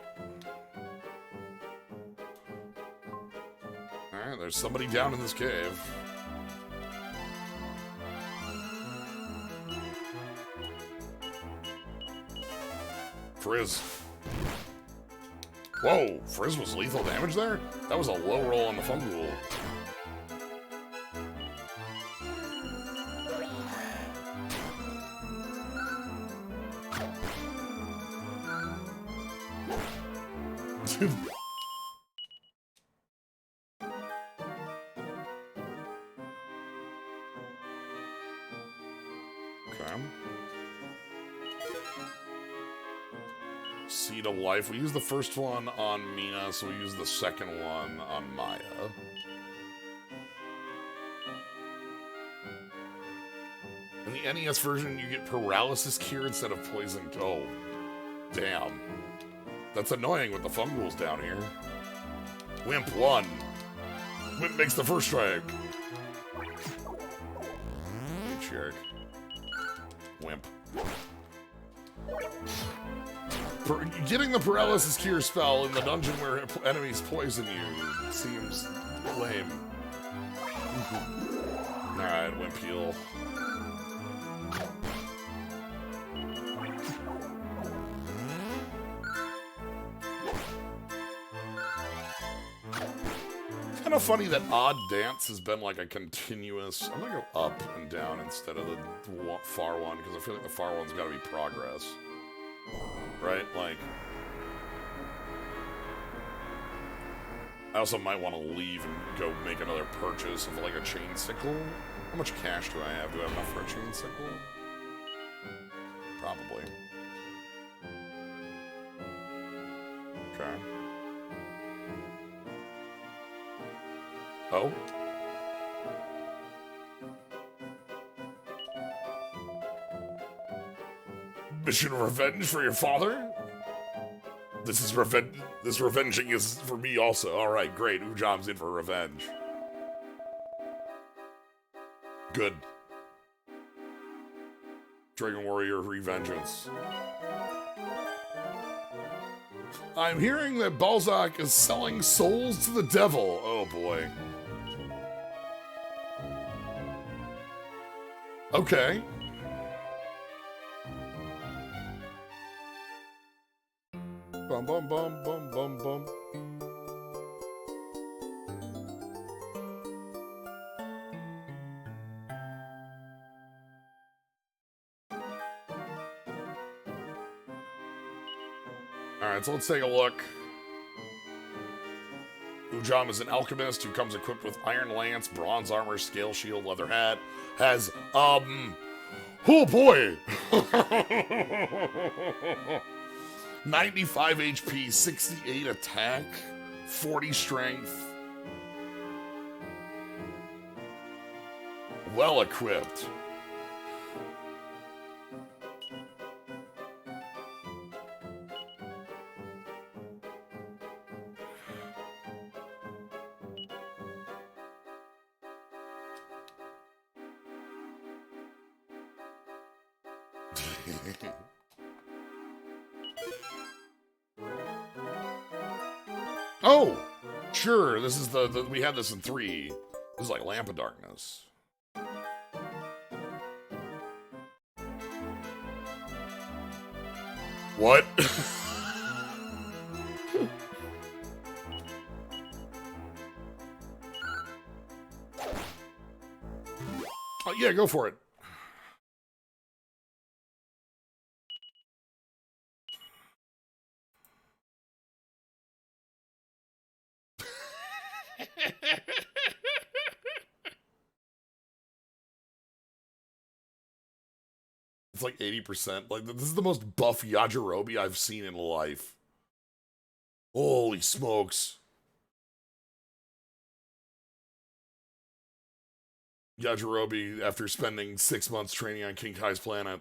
Alright, there's somebody down in this cave. Frizz. Whoa, Frizz was lethal damage there? That was a low roll on the Fungal. Okay. Seed of Life. We used the first one on Mina, so we use the second one on Maya. In the NES version, you get Paralysis Cure instead of Poison. Oh, damn. That's annoying with the Fungals down here. Wimp 1. Wimp makes the first strike. Jerk. Wimp. Getting the Paralysis Cure spell in the dungeon where enemies poison you seems lame. Alright, Wimp heal. Kind of funny that Odd Dance has been like a continuous. I'm gonna go up and down instead of the far one because I feel like the far one's got to be progress, right? Like, I also might want to leave and go make another purchase of like a chain sickle. How much cash do I have? Do I have enough for a chain sickle? Probably. Okay. Oh? Mission of revenge for your father? This revenging is for me also. Alright, great. Ujam's in for revenge. Good. Dragon Warrior Revengeance. I'm hearing that Balzac is selling souls to the devil. Oh boy. Okay. Bum bum bum bum bum bum. Alright, so let's take a look. Ujam is an alchemist who comes equipped with iron lance, bronze armor, scale shield, leather hat. Has, oh boy! 95 HP, 68 attack, 40 strength. Well equipped. Oh, sure. This is the we had this in 3. This is like Lamp of Darkness. What? Oh yeah, go for it. It's like 80%. Like, this is the most buff Yajirobe I've seen in life. Holy smokes. Yajirobe, after spending 6 months training on King Kai's planet.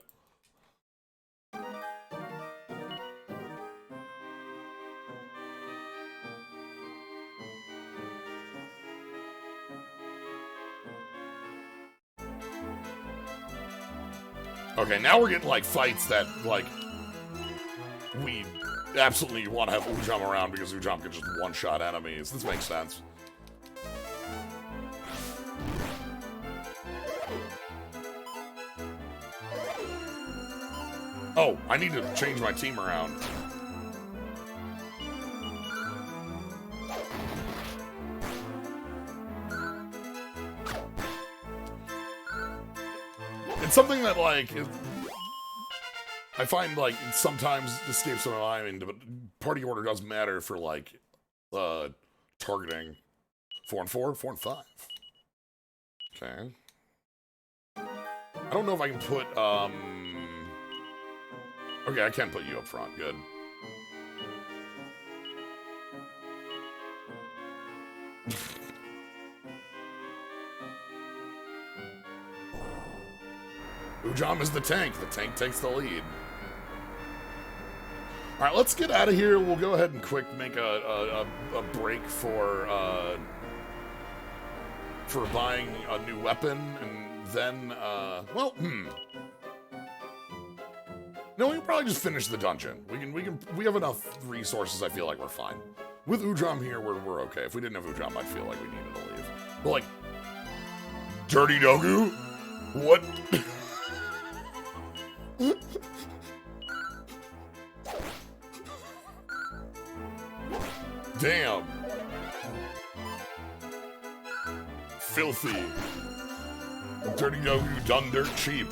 Okay, now we're getting, like, fights that, like, we absolutely want to have Ujam around because Ujam can just one-shot enemies. This makes sense. Oh, I need to change my team around. It's something that, like, I find, like, it sometimes escapes my mind, but party order does matter for, like, targeting. 4 and 4, 4 and 5. Okay. I don't know if I can put, okay, I can put you up front. Good. Ujam is the tank. The tank takes the lead. All right, let's get out of here. We'll go ahead and quick make a break for buying a new weapon, and then well, no, we can probably just finish the dungeon. We have enough resources. I feel like we're fine. With Ujam here, we're okay. If we didn't have Ujam, I'd feel like we needed to leave. But like, Dirty Dogu, what? Damn. Filthy. Dirty Dogu done dirt cheap.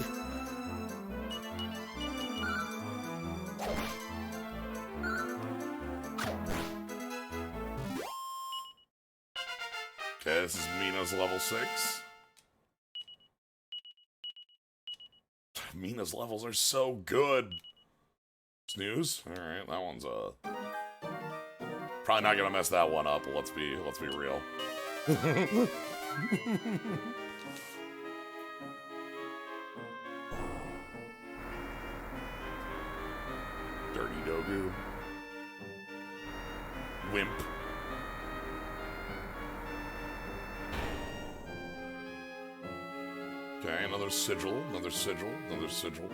Okay, this is Mina's level 6. Mina's levels are so good. Snooze? Alright, that one's probably not gonna mess that one up, let's be real. Dirty Dogu. Wimp. Okay, another sigil, another sigil, another sigil.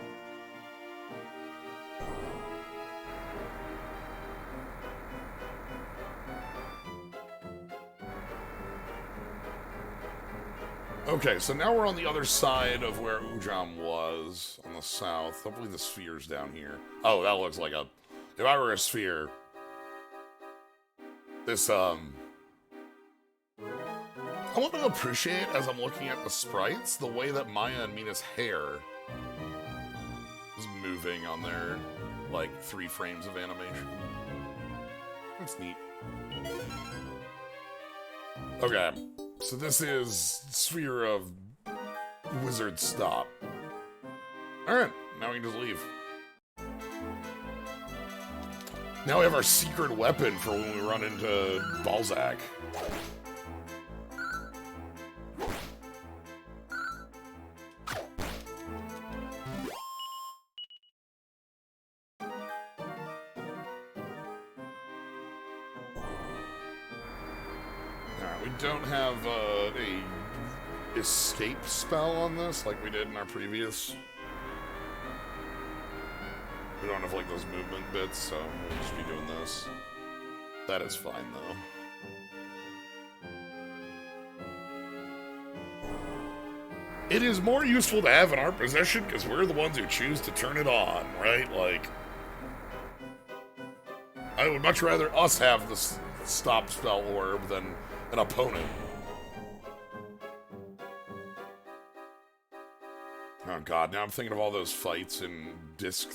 Okay, so now we're on the other side of where Ujam was, on the south. Hopefully the sphere's down here. Oh, that looks like a... If I were a sphere... This, I want to appreciate, as I'm looking at the sprites, the way that Maya and Mina's hair is moving on their, like, 3 frames of animation. That's neat. Okay, so this is Sphere of Wizard Stop. Alright, now we can just leave. Now we have our secret weapon for when we run into Balzac. We don't have a escape spell on this like we did in our previous. We don't have like those movement bits, so we'll just be doing this. That is fine though. It is more useful to have in our possession because we're the ones who choose to turn it on, right? Like, I would much rather us have the stop spell orb than an opponent. Oh god, now I'm thinking of all those fights in Disc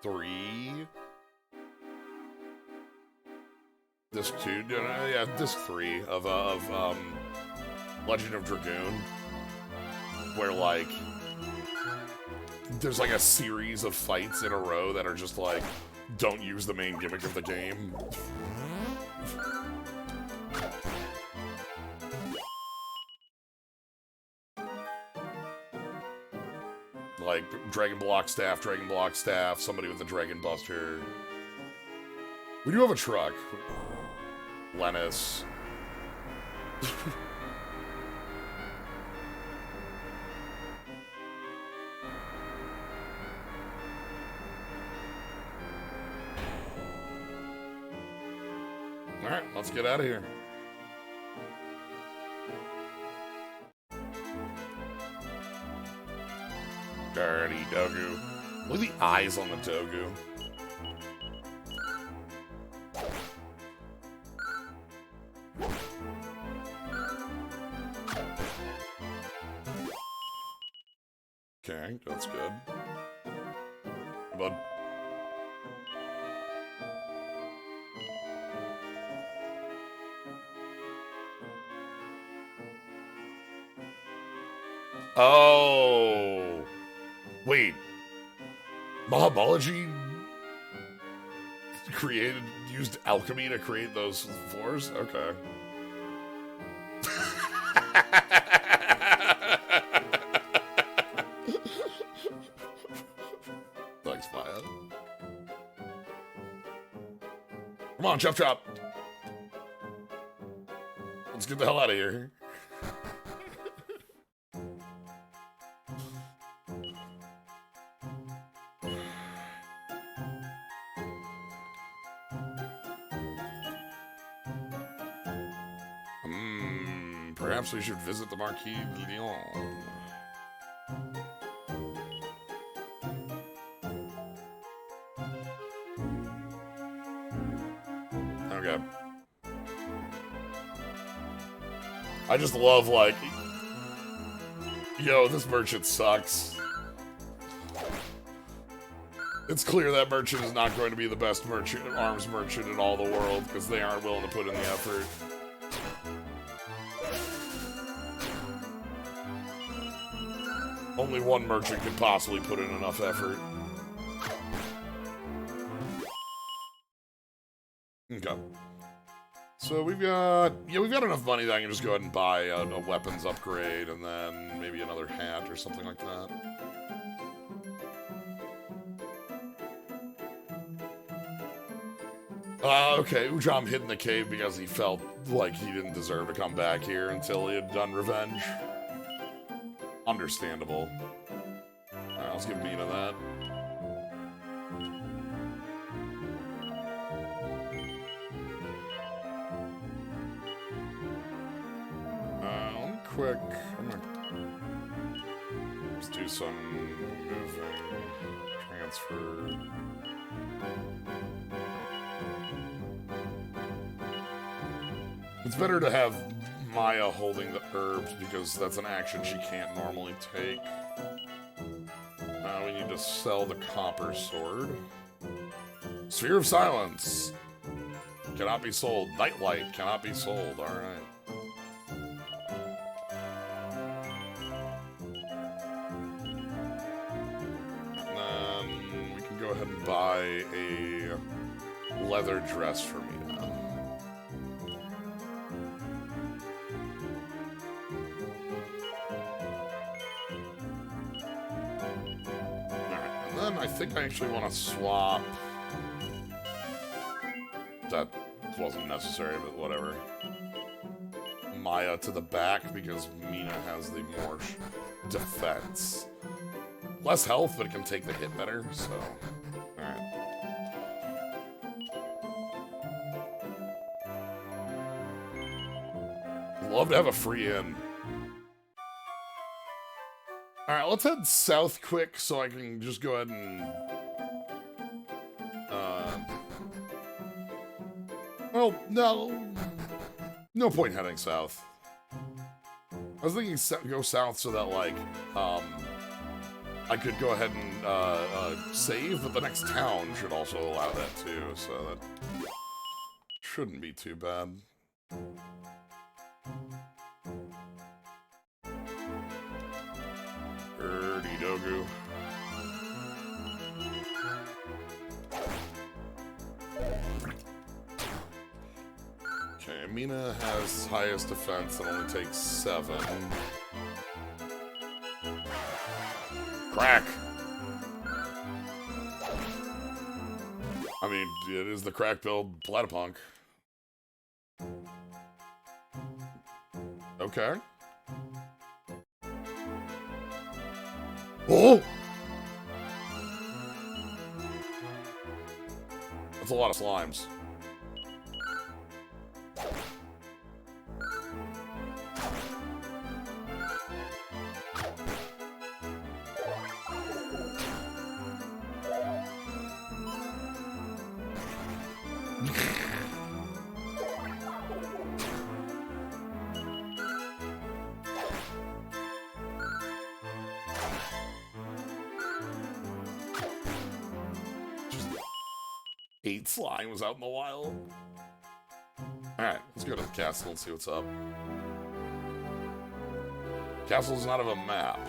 3? Disc 2? Yeah, Disc 3 of Legend of Dragoon. Where, like, there's like a series of fights in a row that are just like, don't use the main gimmick of the game. Like, Dragon Block Staff, somebody with a Dragon Buster. We do have a truck. Lennis. Alright, let's get out of here. Dirty Dogu. Look at the eyes on the Dogu. Okay, that's good. But oh, wait. Mahabalaji used alchemy to create those floors? Okay. Thanks, Maya. Come on, Chop Chop. Let's get the hell out of here. Perhaps we should visit the Marquis de Lyon. Okay. I just love, like, yo, this merchant sucks. It's clear that merchant is not going to be the best arms merchant in all the world, because they aren't willing to put in the effort. Only one merchant could possibly put in enough effort. Okay. So we've got enough money that I can just go ahead and buy a weapons upgrade and then maybe another hat or something like that. Okay, Ujam hid in the cave because he felt like he didn't deserve to come back here until he had done revenge. Understandable. Alright, let's give Mina that. Let me quick. I'm gonna just do some moving, transfer. It's better to have Maya holding the herbs because that's an action she can't normally take. We need to sell the copper sword. Sphere of Silence cannot be sold. Nightlight cannot be sold. Alright. And then we can go ahead and buy a leather dress for me now. I think I actually want to swap. That wasn't necessary, but whatever. Maya to the back because Mina has the more defense. Less health, but it can take the hit better, so. Alright. Love to have a free in. Alright, let's head south quick so I can just go ahead and... well, no. No point heading south. I was thinking go south so that, like, I could go ahead and save, but the next town should also allow that too, so that shouldn't be too bad. Dirty Dogu. Okay, Mina has highest defense and only takes 7. Crack! I mean, it is the crack build Platypunk. Okay. Oh! That's a lot of slimes. 8 slimes out in the wild. Alright, let's go to the castle and see what's up. Castle does not have a map.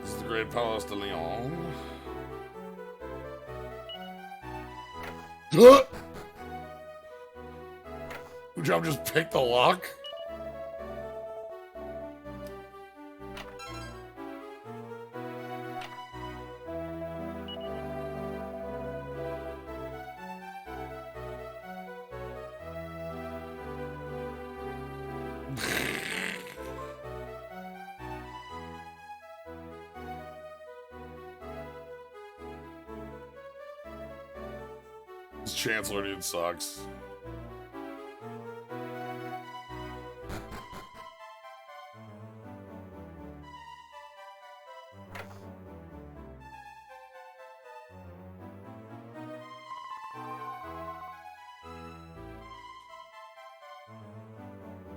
This is the Great Palace de Leon. Good job, just pick the lock. This Chancellor dude sucks.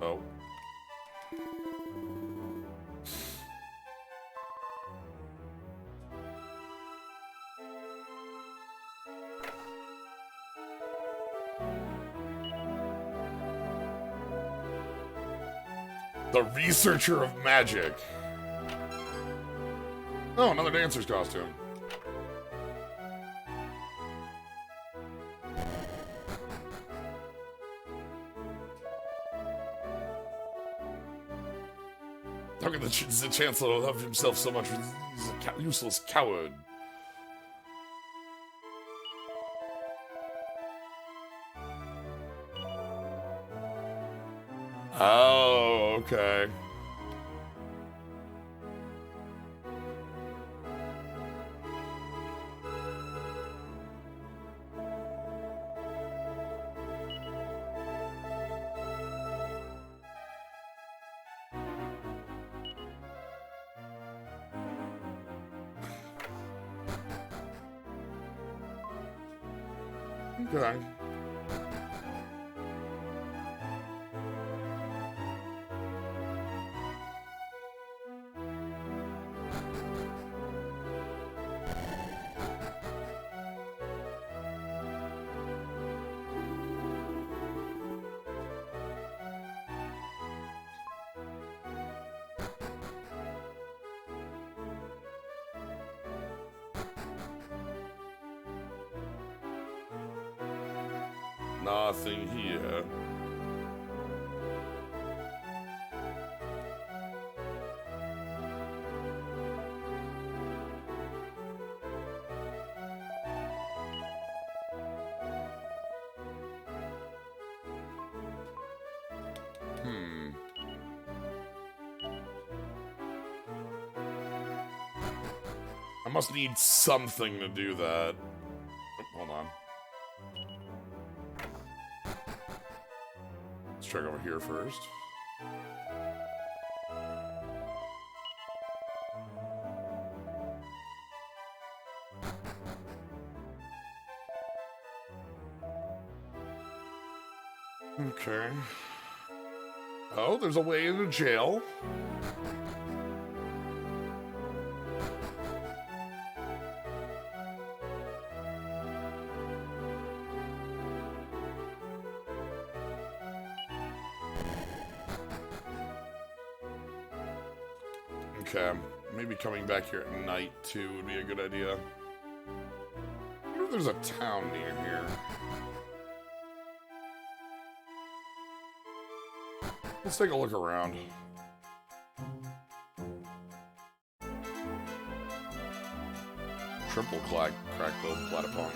Oh. The Researcher of Magic. Oh, another dancer's costume. How can the Chancellor love himself so much? He's a useless coward. Oh, okay. Okay. Nothing here. I must need something to do that. Oh, hold on. Let's check over here first. Okay. Oh, there's a way into jail. Okay, maybe coming back here at night, too, would be a good idea. I wonder if there's a town near here. Let's take a look around. Triple crack-built platypunk.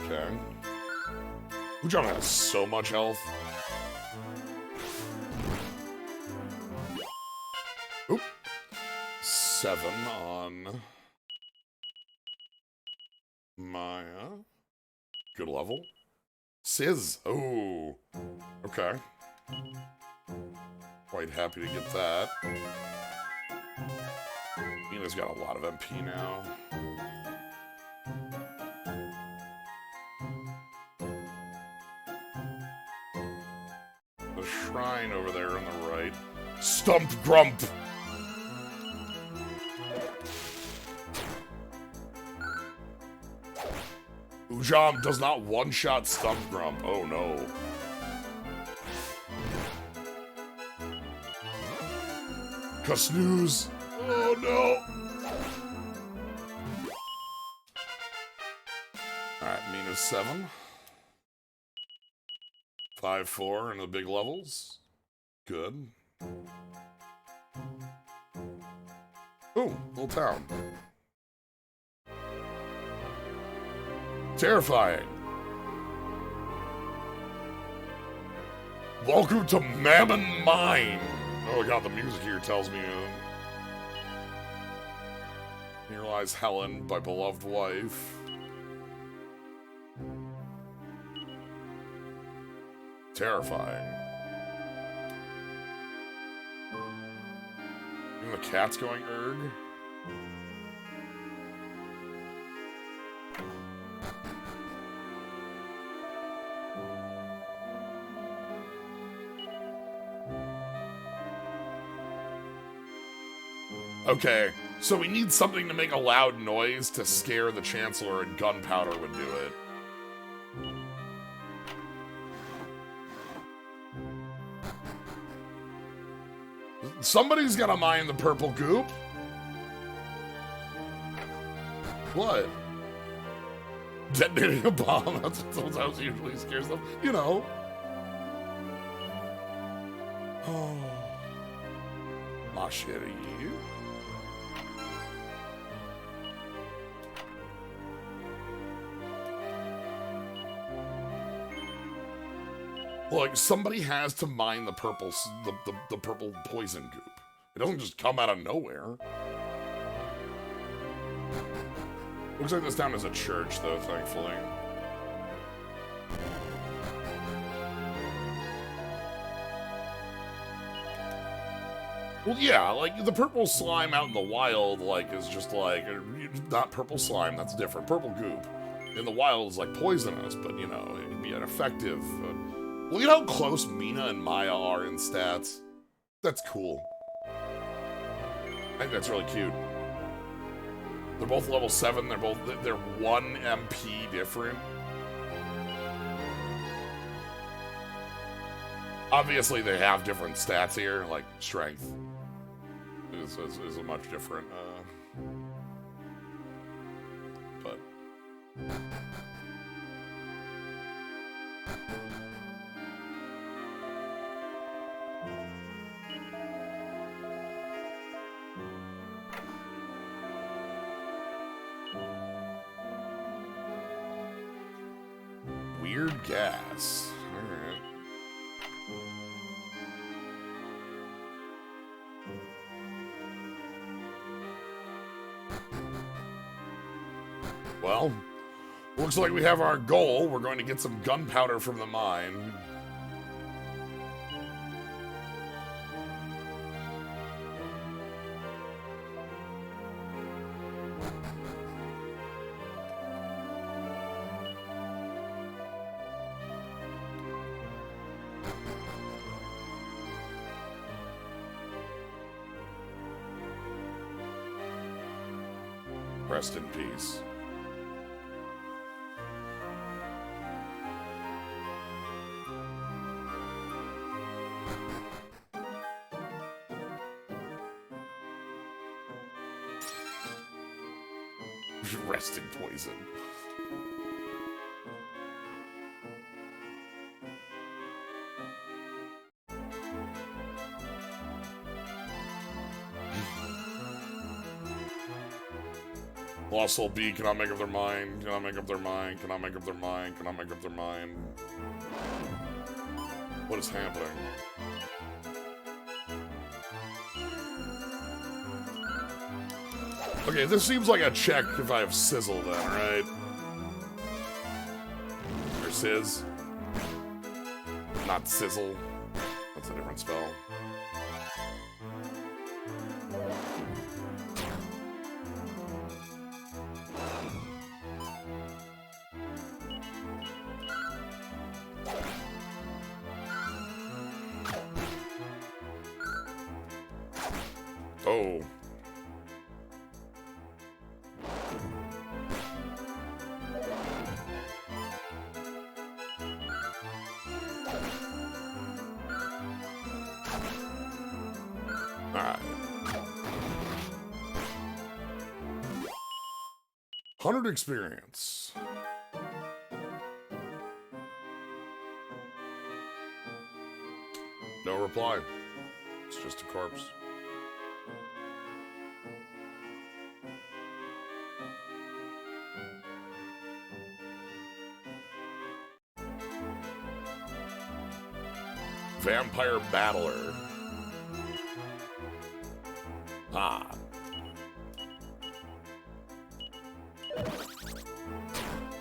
Okay. Ujon has so much health. Oop. 7 on Maya. Good level. Sizz. Oh. Okay. Quite happy to get that. Mina's got a lot of MP now. The shrine over there on the right. Stump Grump! Ujam does not one-shot Stump Grump. Oh no. Snooze. Oh no. Alright, Mina's 7. 5-4 in the big levels. Good. Ooh, little town. Terrifying. Welcome to Mammon Mine. Oh god, the music here tells me here lies Helen, my beloved wife. Terrifying. Even the cat's going erg. Okay, so we need something to make a loud noise to scare the Chancellor, and gunpowder would do it. Somebody's gotta mine the purple goop. What? Detonating a bomb, that's what sometimes usually scares them. You know. Oh. Ma chérie. Like, somebody has to mine the purple, the purple poison goop. It doesn't just come out of nowhere. Looks like this town is a church, though, thankfully. Well, yeah, like, the purple slime out in the wild, like, is just like, not purple slime, that's different. Purple goop in the wild is, like, poisonous, but, you know, it can be ineffective. Look at how close Mina and Maya are in stats. That's cool. I think that's really cute. They're both level 7, they're 1 MP different. Obviously, they have different stats here, like strength is a much different, but... Weird gas. Alright. Well, looks like we have our goal. We're going to get some gunpowder from the mine. Rest in peace. Rest in poison. Lost Soul B cannot make up their mind, cannot make up their mind, cannot make up their mind, cannot make up their mind. What is happening? Okay, this seems like a check if I have Sizzle then, right? Or Sizz. Not Sizzle. That's It's a different spell. Oh. Alright. 100 experience. No reply. It's just a corpse. Vampire Battler. Ah.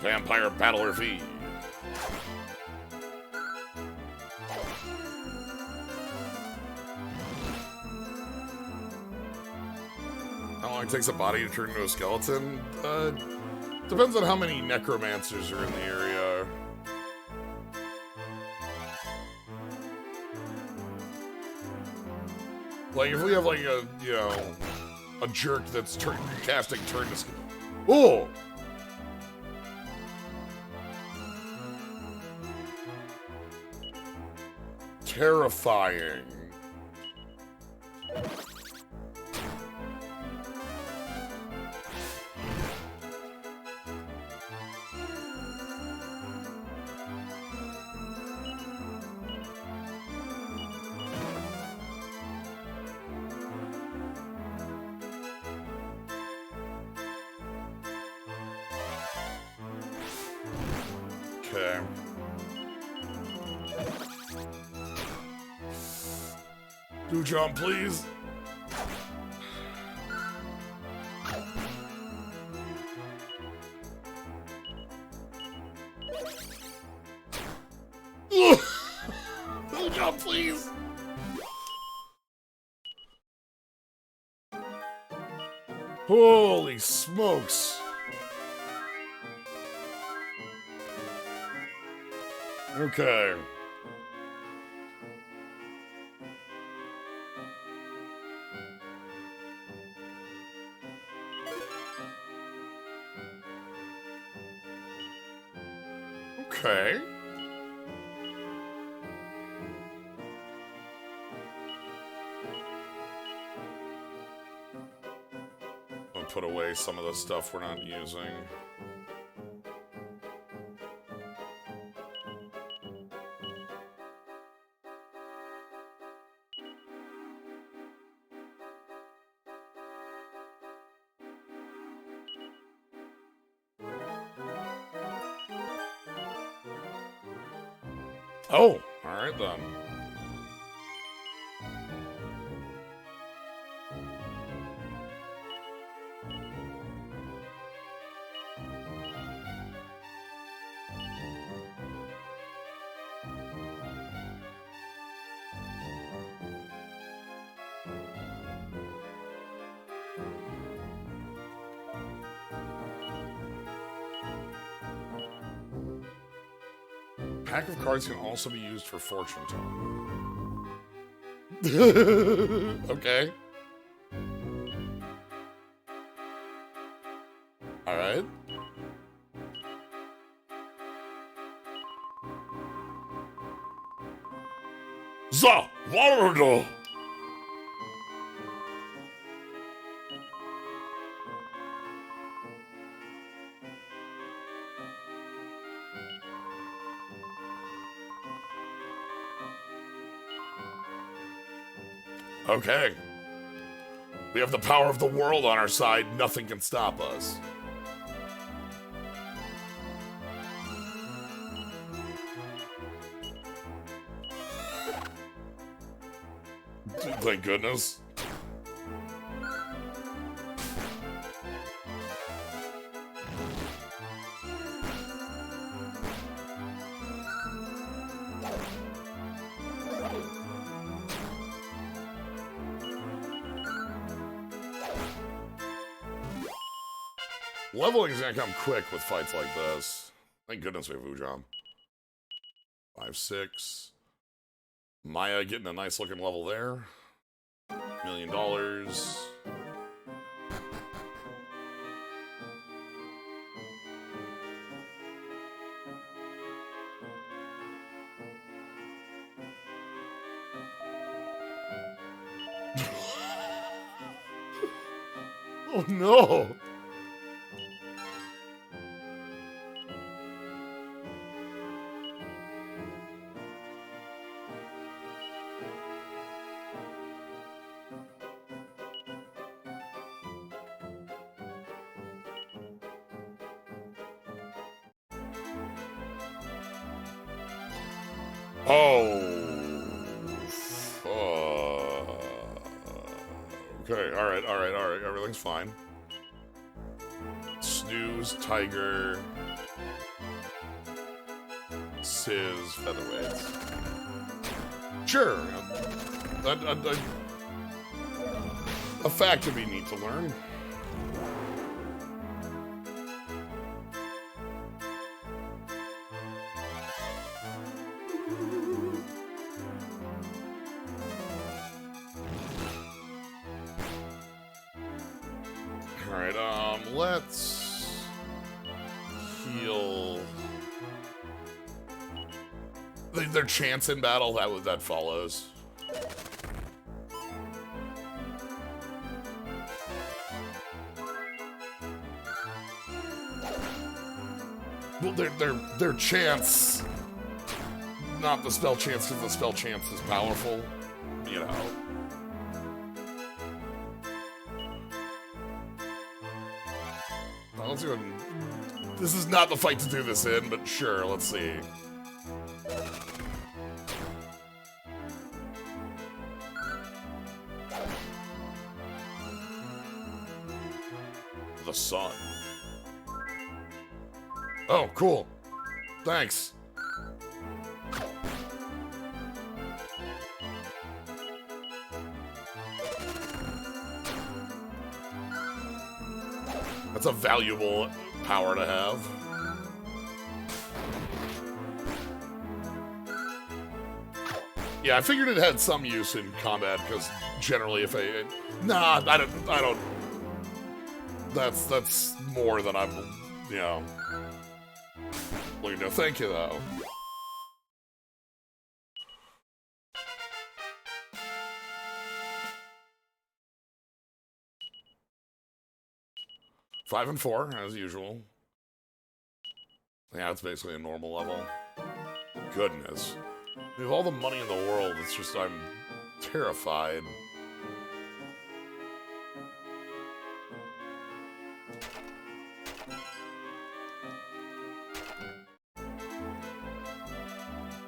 Vampire Battler V. How long it takes a body to turn into a skeleton? Depends on how many necromancers are in the area. Like, if we have, like, a, you know, a jerk that's casting turn to... Oh! Terrifying. Okay. Do jump, please. Do jump, please. Holy smokes. Okay. Okay. I'll put away some of the stuff we're not using. Oh, all right then. Pack of cards can also be used for fortune telling. Okay. All right. Za Warudo. Okay. We have the power of the world on our side. Nothing can stop us. Thank goodness. Leveling's gonna come quick with fights like this. Thank goodness we have Ujam. 5-6. Maya getting a nice looking level there. $1 million. Oh no! Oh. Okay, alright. Everything's fine. Snooze, Tiger, Sizz, Featherweights. Sure. A fact to be neat to learn. Alright, let's heal their chance in battle. That follows. Well, their chance, not the spell chance, because the spell chance is powerful, you know. Well, let's go ahead and, this is not the fight to do this in, but sure, let's see. The sun. Oh, cool. Thanks. That's a valuable power to have. Yeah, I figured it had some use in combat because generally, if I don't. That's more than I'm, you know, looking to. Thank you, though. Five and 4, as usual. Yeah, it's basically a normal level. Goodness. We have all the money in the world, it's just, I'm terrified.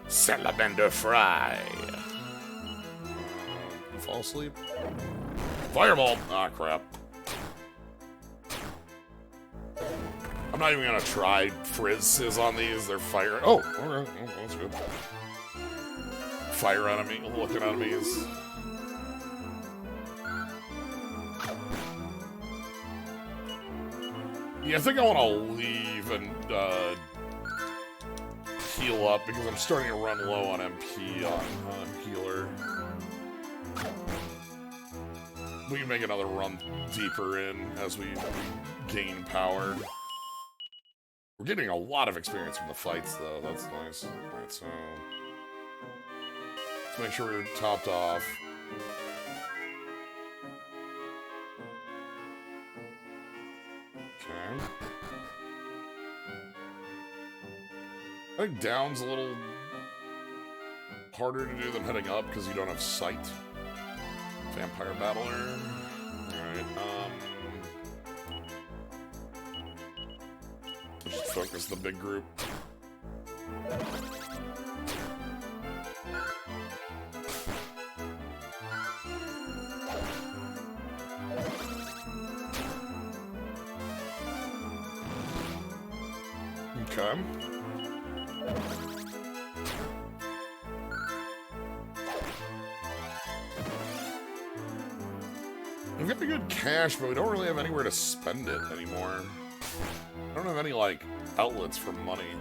Salamander fry. You fall asleep? Fireball! Ah, crap. I'm not even gonna try frizzes on these. They're fire. Oh, okay. Oh, that's good. Fire enemy, looking enemies. Yeah, I think I want to leave and heal up because I'm starting to run low on MP on healer. We can make another run deeper in as we gain power. We're getting a lot of experience from the fights, though. That's nice. Alright, so let's make sure we're topped off. Okay. I think down's a little harder to do than heading up because you don't have sight. Vampire Battler. Alright, just focus the big group. Okay. We've got the good cash, but we don't really have anywhere to spend it anymore. I don't have any, like, outlets for money.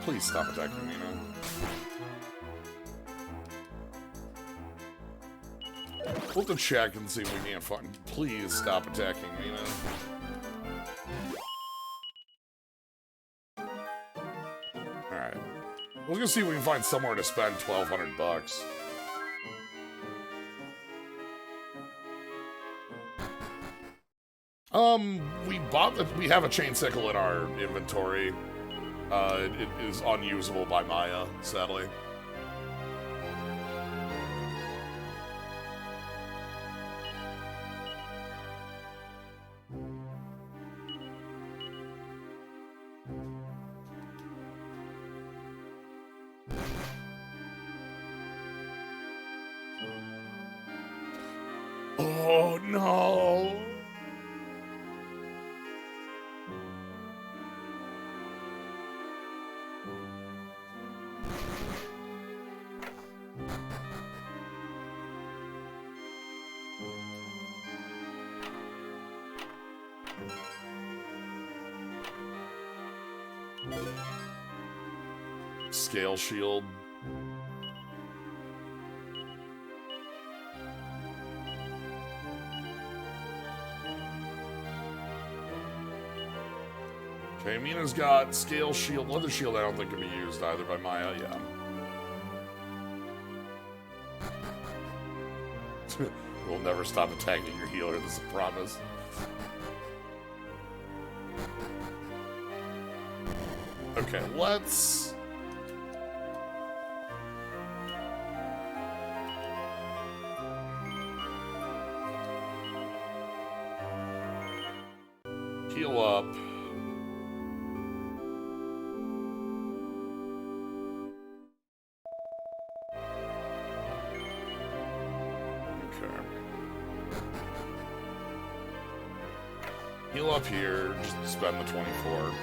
Please stop attacking me now. We'll have to check and see if we can't find... Please stop attacking me now. Alright. We're gonna see if we can find somewhere to spend 1,200 bucks. We have a chain sickle in our inventory. It is unusable by Maya, sadly. Oh, no! Scale shield. Okay, Mina's got scale shield. Leather shield I don't think can be used either by Maya, yeah. We'll never stop attacking your healer, this is a promise. Okay, let's... heal up. Okay. Heal up here, just spend the 24.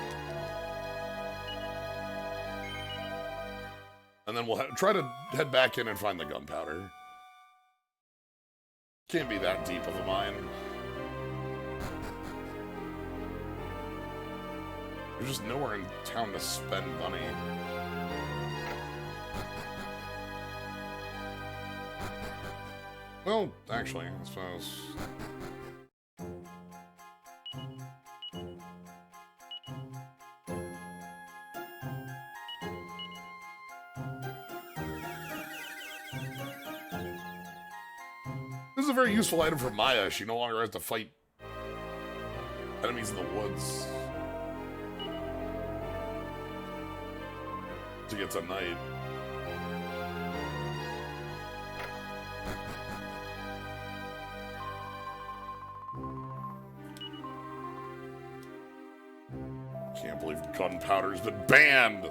And then we'll try to head back in and find the gunpowder. Can't be that deep of a mine. There's just nowhere in town to spend money. Well, actually, I suppose... This is a very useful item for Maya. She no longer has to fight enemies in the woods to get to night. Can't believe gunpowder's been banned.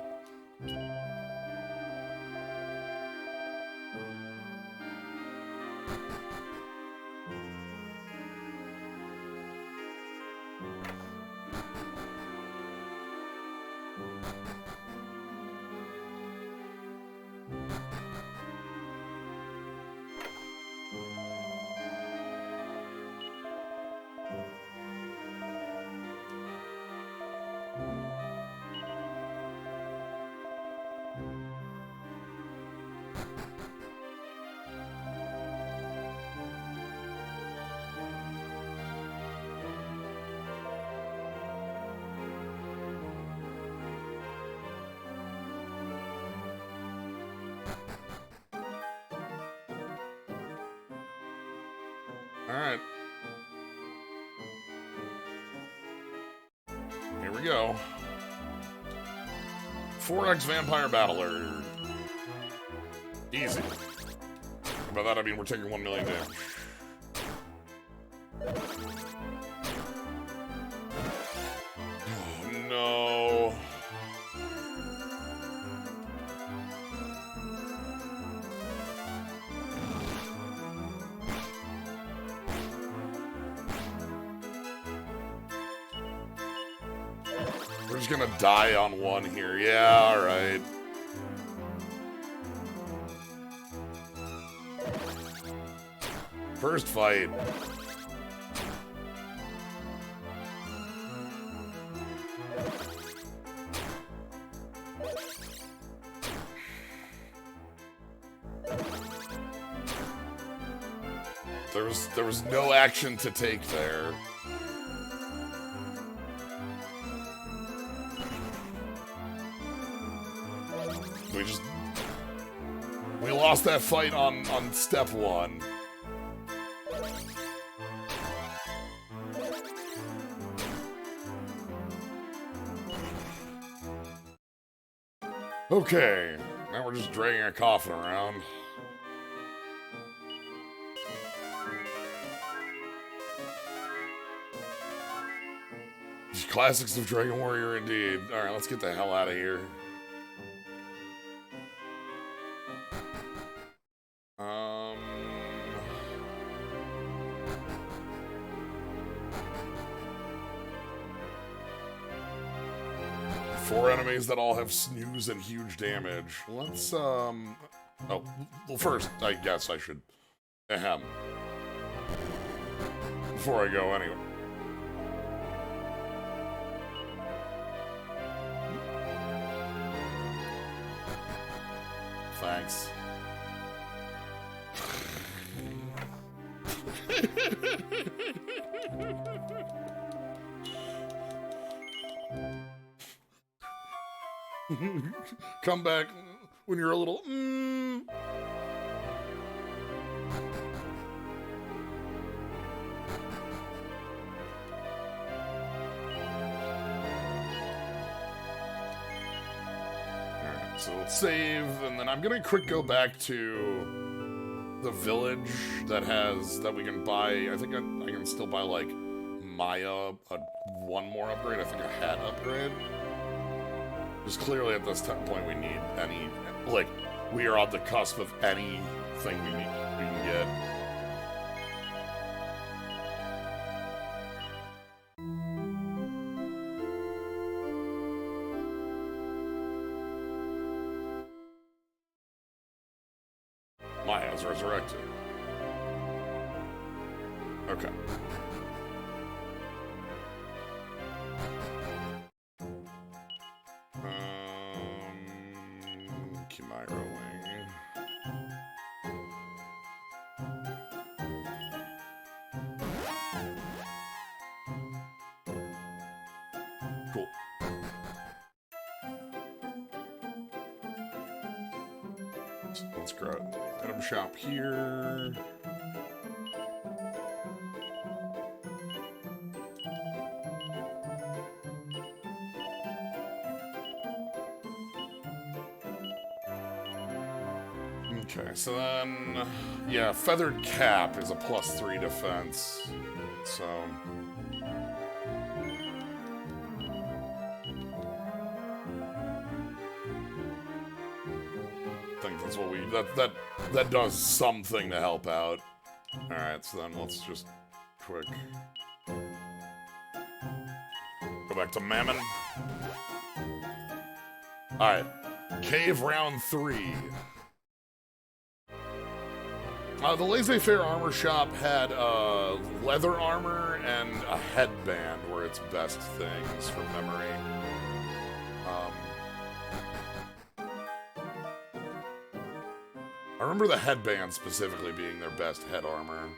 Alright. Here we go. 4x Vampire Battler. Easy. By that I mean we're taking 1 million damage. Oh, no. We're just gonna die on one here. Yeah, alright. First fight. There was no action to take there. We lost that fight on step 1. Okay, now we're just dragging a coffin around. Classics of Dragon Warrior indeed. Alright, let's get the hell out of here. Four enemies that all have snooze and huge damage. Let's, oh, well, first, I guess I should, ahem. Before I go, anyway. Thanks. Come back when you're a little. Alright, so let's save, and then I'm gonna quick go back to the village that we can buy. I think I can still buy, like, Maya one more upgrade. I think a hat upgrade. Because clearly at this point we need any, like, we are on the cusp of anything we can get. Maya's resurrected. Okay. Chimera wing. Cool. So let's grab the item shop here. Okay, so then, yeah, Feathered Cap is a +3 defense, so... I think that's what we... That does something to help out. Alright, so then let's just quick... Go back to Mammon. Alright, Cave Round 3. The laissez-faire armor shop had leather armor and a headband were its best things from memory. I remember the headband specifically being their best head armor.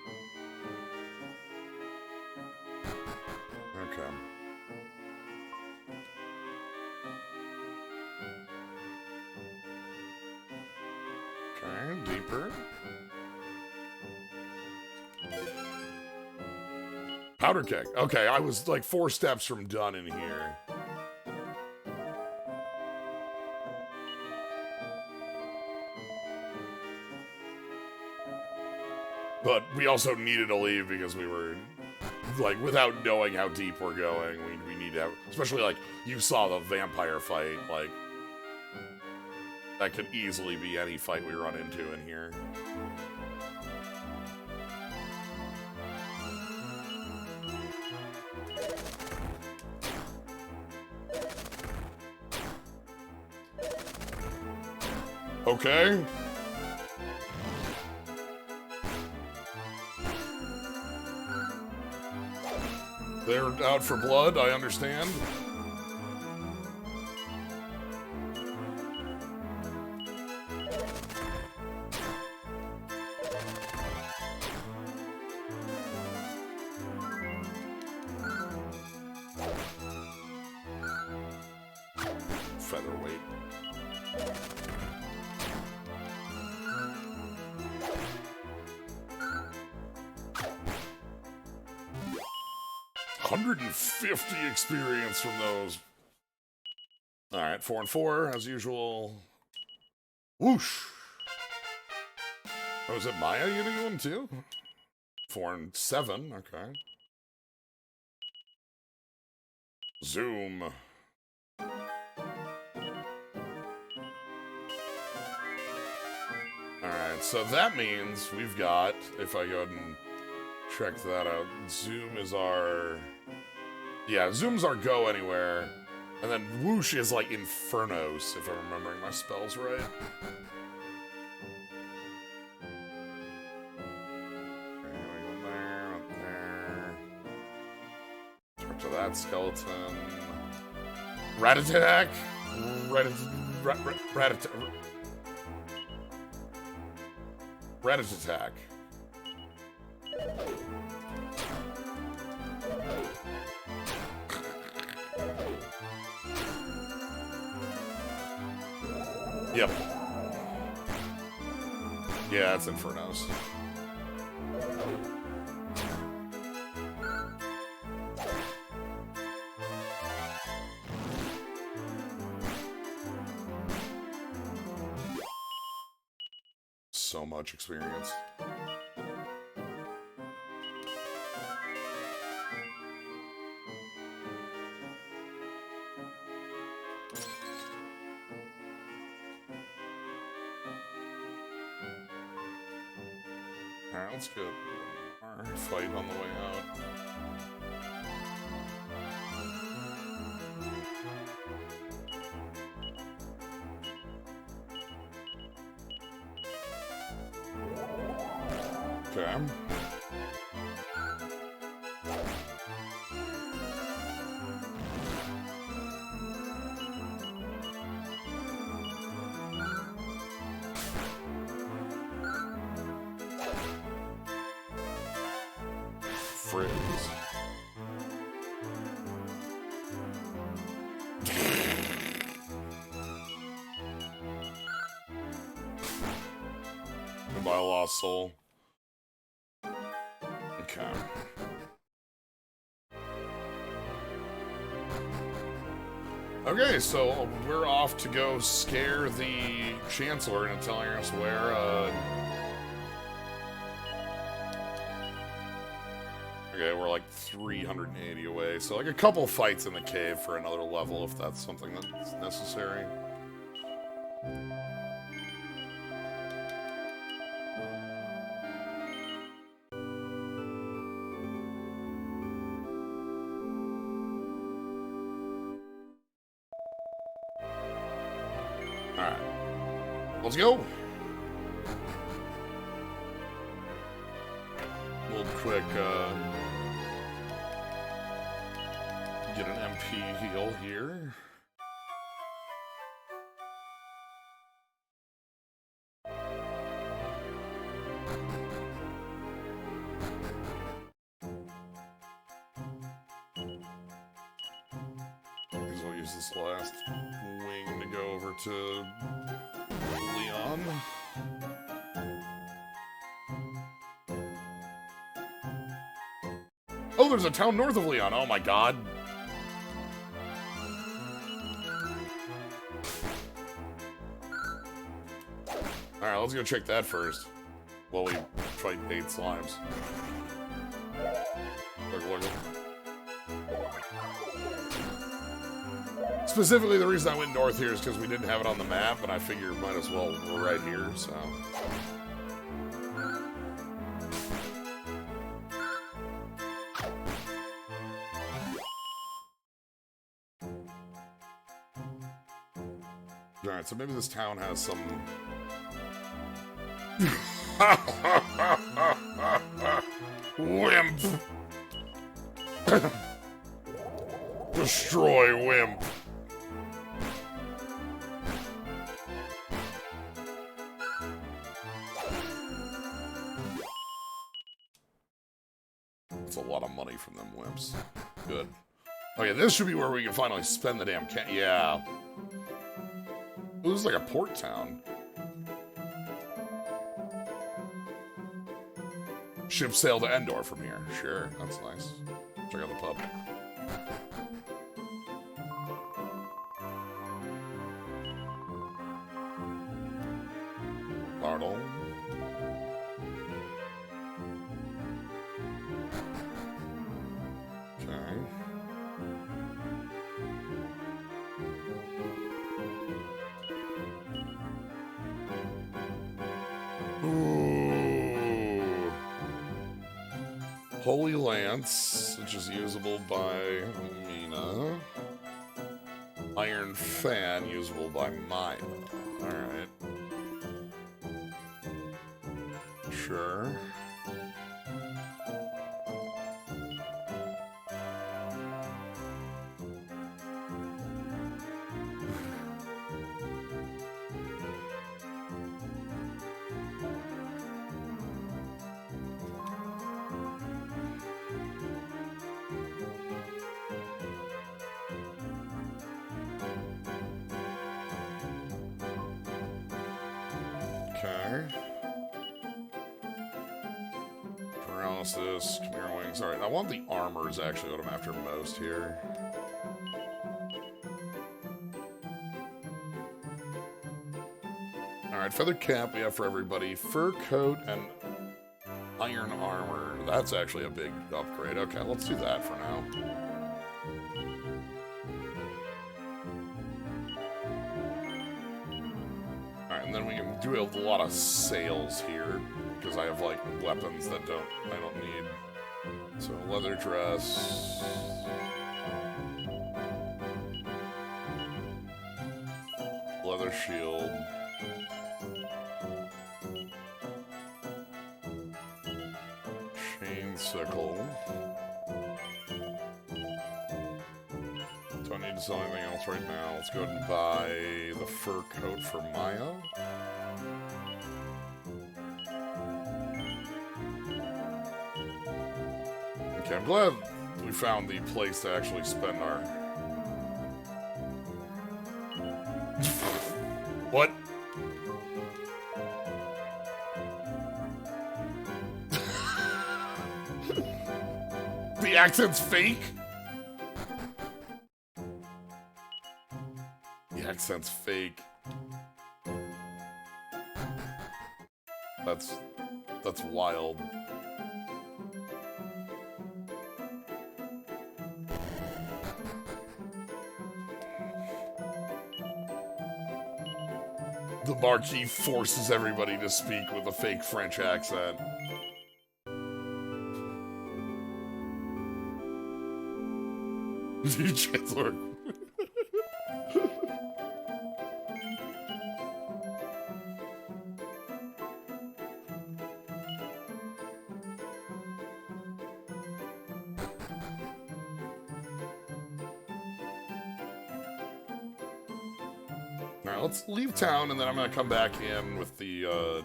Okay. Okay, deeper. Powder keg. Okay, I was like 4 steps from done in here. But we also needed to leave because we were, like, without knowing how deep we're going, we need to have, especially, like, you saw the vampire fight, like, that could easily be any fight we run into in here. Okay. They're out for blood, I understand. featherweight. $150 experience from those. Alright, 4 and 4, as usual. Whoosh! Oh, is it Maya getting one too? 4 and 7, okay. Zoom. Alright, so that means we've got, if I go ahead and check that out, Zoom is our... Yeah, Zoom's our go anywhere. And then Whoosh is like Infernos, if I'm remembering my spells right. Talk to that skeleton. Rat-attack! Rat-attack. Yep. Yeah, it's Infernos. So much experience. Alright, let's get our fight on the way out. Okay. Frizz. Goodbye, Lost Soul. Okay. Okay, so we're off to go scare the Chancellor into telling us where, Okay, we're like 380 away, so like a couple fights in the cave for another level if that's something that's necessary. Alright. Let's go! We'll quick, get an MP heal here. Because we'll use this last wing to go over to Leon. Oh, there's a town north of Leon. Oh my god. Alright, let's go check that first. While we fight 8 slimes. Look. Specifically, the reason I went north here is because we didn't have it on the map, and I figured might as well, we're right here, so... Alright, so maybe this town has some... Wimp! Destroy Wimp! That's a lot of money from them wimps. Good. Okay, this should be where we can finally spend the damn yeah. Ooh, this is like a port town. Ship sail to Endor from here. Sure, that's nice. Check out the pub. Bartle. Okay. Ooh. Holy Lance, which is usable by Alena. Iron Fan, usable by Maya. Alright. Sure. Okay. Paralysis, Chimera Wings. Alright, I want the armor is actually what I'm after most here. Alright, feathered cap we have for everybody. Fur coat and iron armor. That's actually a big upgrade. Okay, let's do that for now. Alright, and then we can do a lot of sails here. Because I have, like, weapons that I don't need. So, leather dress. Leather shield. Chain sickle. Don't need to sell anything else right now. Let's go ahead and buy the fur coat for Maya. Okay, I'm glad we found the place to actually spend our... What? The accent's fake? The accent's fake. That's wild. The Marquis forces everybody to speak with a fake French accent. Chancellor. Alright, let's leave town, and then I'm gonna come back in with the,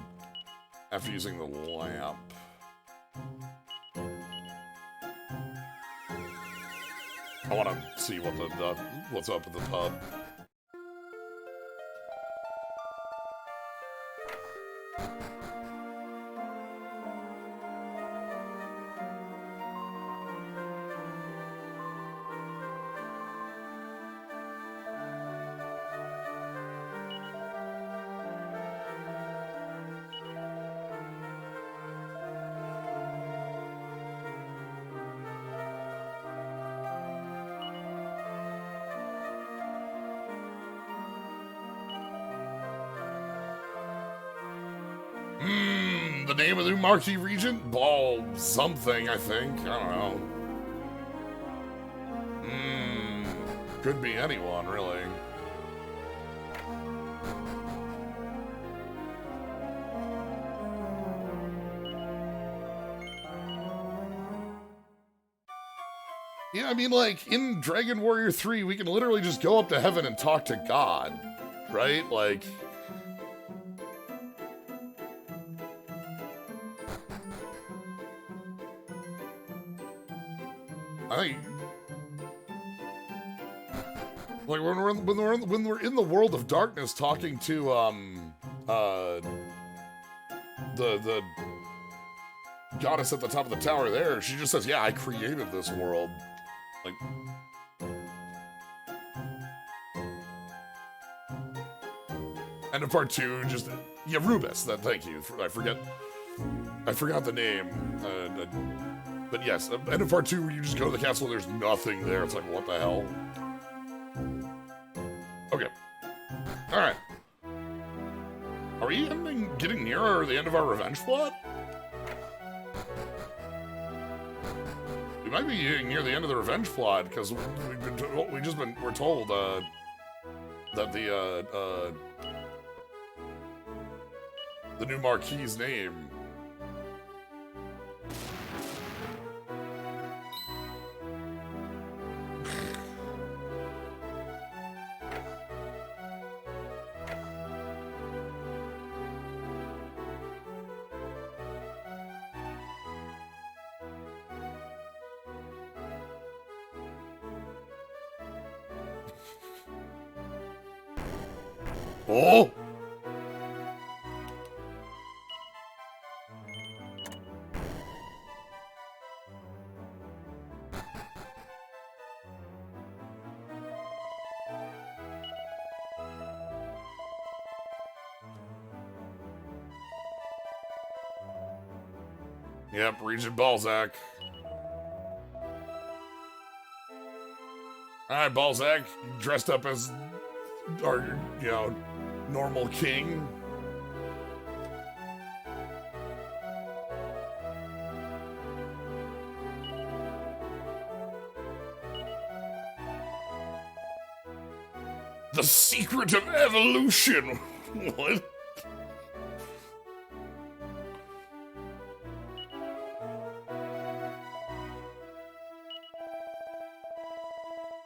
after using the lamp. I want to see what what's up at the pub. The name of the Marquis Regent? Ball something, I think. I don't know. Could be anyone, really. Yeah, I mean, like, in Dragon Warrior 3, we can literally just go up to heaven and talk to God, right? Like... I think... Like when we're in the world of darkness, talking to the goddess at the top of the tower there, she just says, "Yeah, I created this world." Like, end of part 2. Just yeah, Rubus. Thank you. I forgot the name. But yes, end of part 2 where you just go to the castle and there's nothing there. It's like, what the hell? Okay. Alright. Are we getting nearer the end of our revenge plot? We might be getting near the end of the revenge plot, because we're told, that the new Marquis's name. Oh! Yep, Regent Balzac. Alright, Balzac, dressed up as our, normal king. The secret of evolution. What?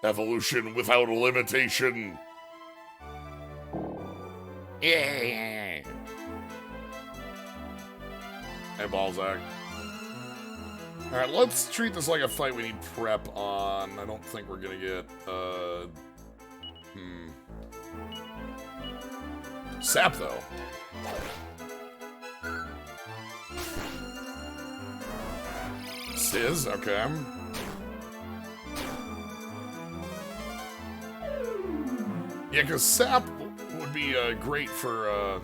Evolution without a limitation. Yeah. Hey, Balzac. Alright, let's treat this like a fight we need prep on. I don't think we're gonna get, Sap, though. Sizz, okay. Yeah, because Sap would be great for,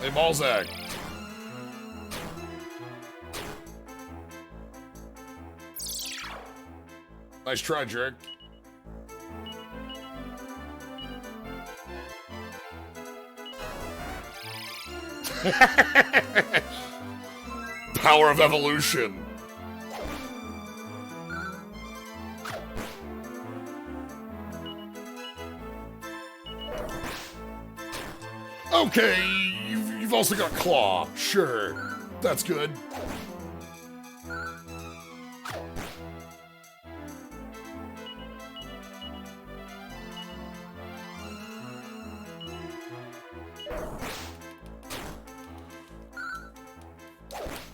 Hey, Balzac. Nice try, jerk. Power of evolution. Okay, you've also got Claw. Sure, that's good.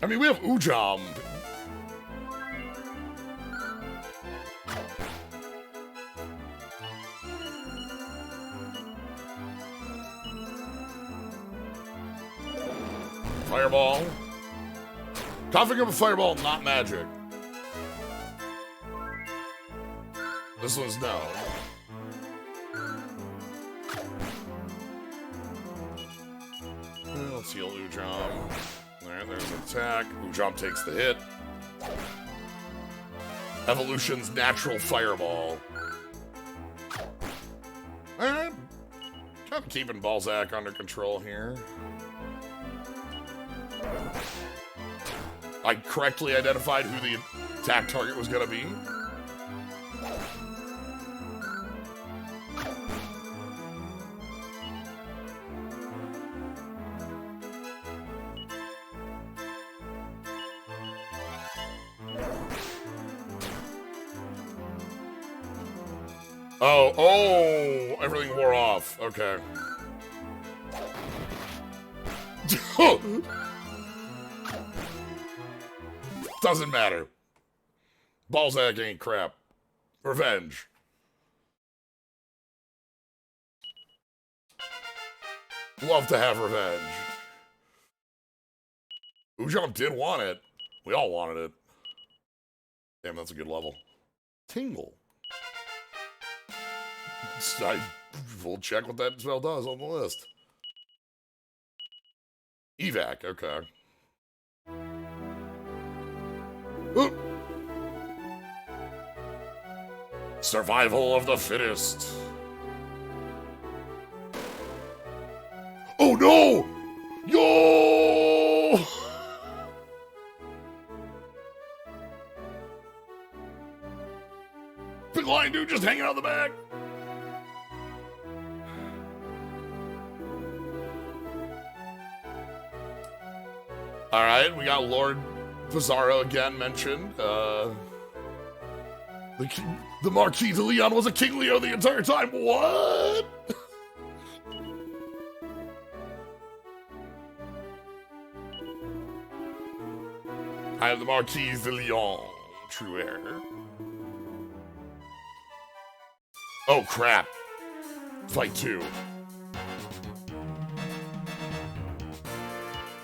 I mean, we have Ujam. Fireball. Coughing up a fireball, not magic. This one's no. Let's heal Ujam. There's an attack. Ujam takes the hit. Evolution's natural fireball. Alright. Kind of keeping Balzac under control here. I correctly identified who the attack target was going to be. Oh, everything wore off. Okay. Doesn't matter. Balzac ain't crap. Revenge. Love to have revenge. Ujam did want it. We all wanted it. Damn, that's a good level. Tingle. We'll check what that spell does on the list. Evac, okay. Oop. Survival of the fittest. Oh no! Yo! Big lion dude just hanging out the back. All right, we got Lord Bizarro again mentioned. The Marquis de Leon was a King Leo the entire time. What? I am the Marquis de Leon, true heir. Oh crap! Fight 2.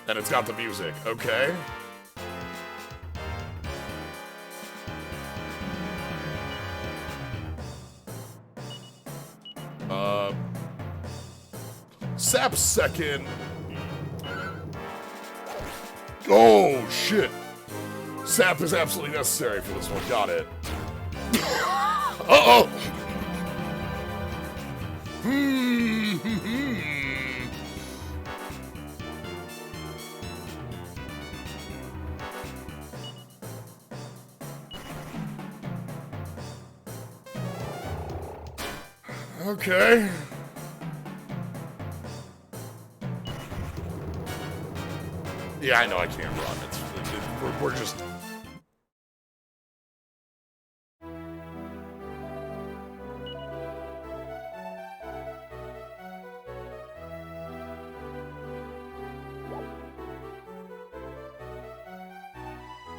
And it's got the music, okay. Sap's second. Oh, shit. Sap is absolutely necessary for this one, got it. Uh-oh! Okay. Yeah, I know I can't run. We're just...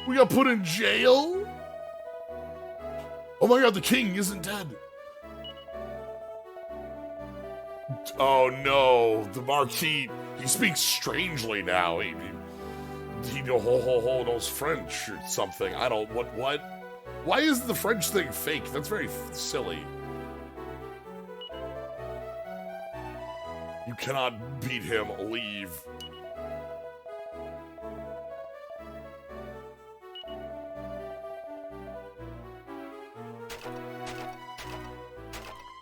We got put in jail? Oh my god, the king isn't dead. Oh no, the Marquis, he speaks strangely now. He knows French or something. I don't, what? Why is the French thing fake? That's very silly. You cannot beat him, leave.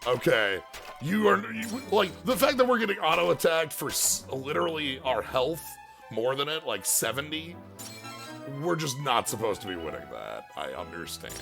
Okay. Like, the fact that we're getting auto-attacked for literally our health, more than it, like 70, we're just not supposed to be winning that. I understand.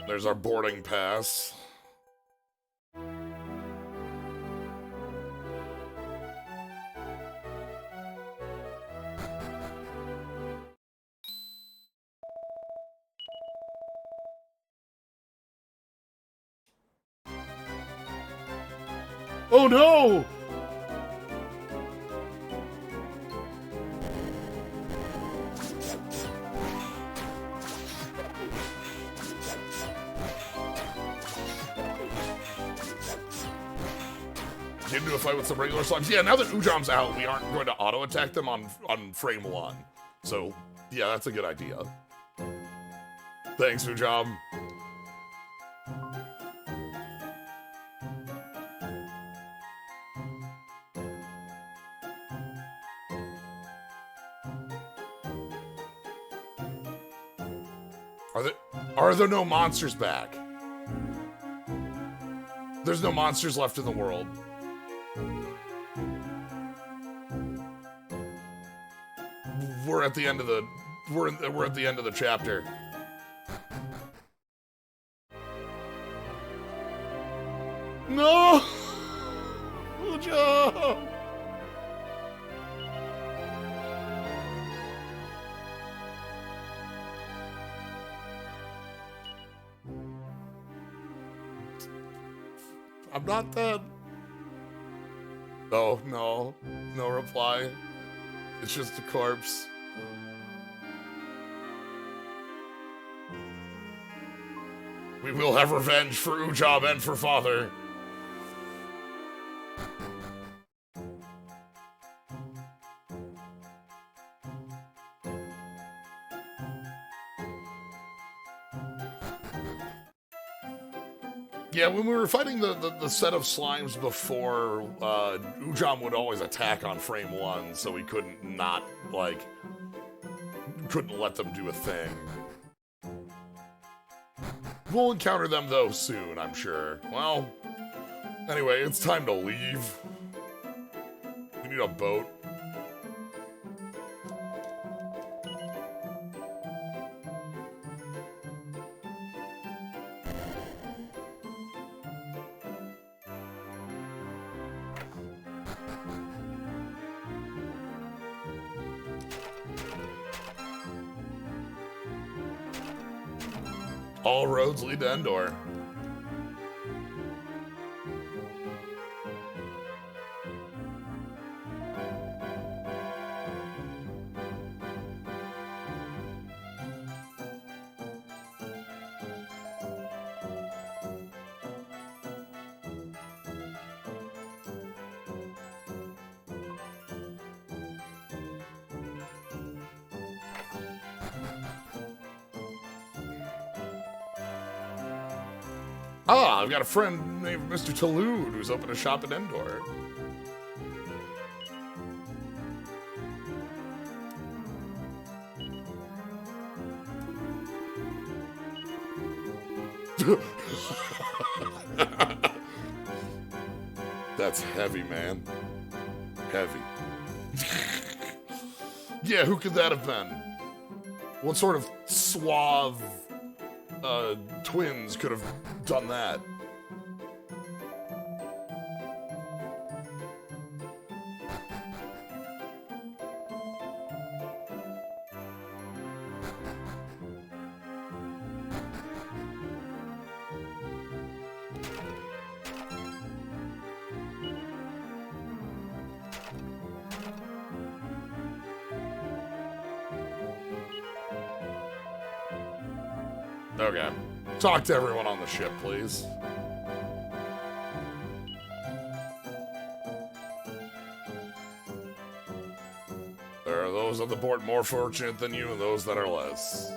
There's our boarding pass. Oh no! Get into a fight with some regular slugs. Yeah, now that Ujam's out, we aren't going to auto-attack them on frame 1. So, yeah, that's a good idea. Thanks, Ujam. Are there no monsters back? There's no monsters left in the world. We're at the end of the we're at the end of the chapter. No! Uja! I'm not dead. Oh, no. No reply. It's just a corpse. We will have revenge for Ujab and for Father. Yeah, when we were fighting the set of slimes before, Ujam would always attack on frame 1, so we couldn't let them do a thing. We'll encounter them, though, soon, I'm sure. Well, anyway, it's time to leave. We need a boat. All roads lead to Endor. Ah, I've got a friend named Mr. Talud who's opened a shop in Endor. That's heavy, man. Heavy. Yeah, who could that have been? What sort of suave twins could have done that? Okay. Talk to everyone on the ship, please. There are those on the board more fortunate than you and those that are less.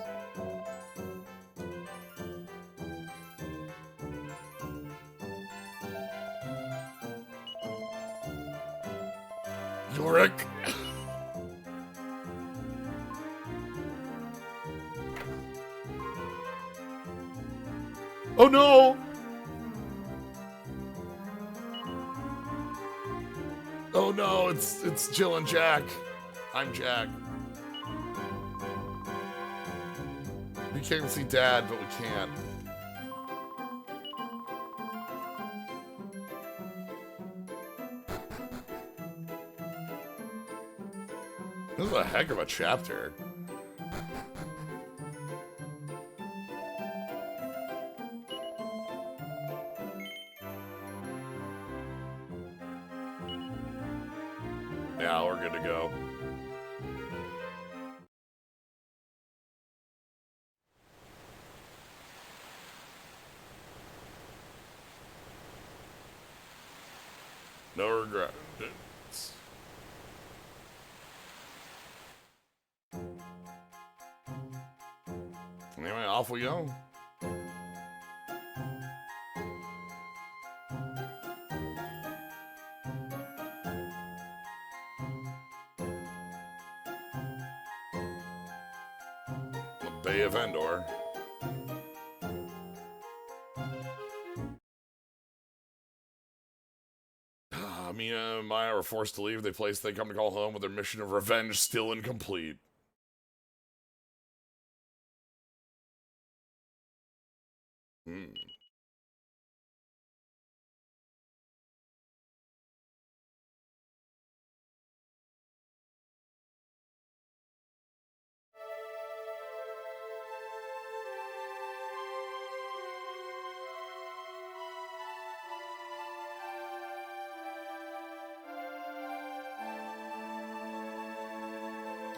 Yorick. Oh no! Oh no, it's Jill and Jack. I'm Jack. We can't see Dad, but we can. This is a heck of a chapter. Yeah, we're good to go. No regret. Anyway, off we go. The Bay of Endor. Mina and Maya were forced to leave the place they come to call home with their mission of revenge still incomplete.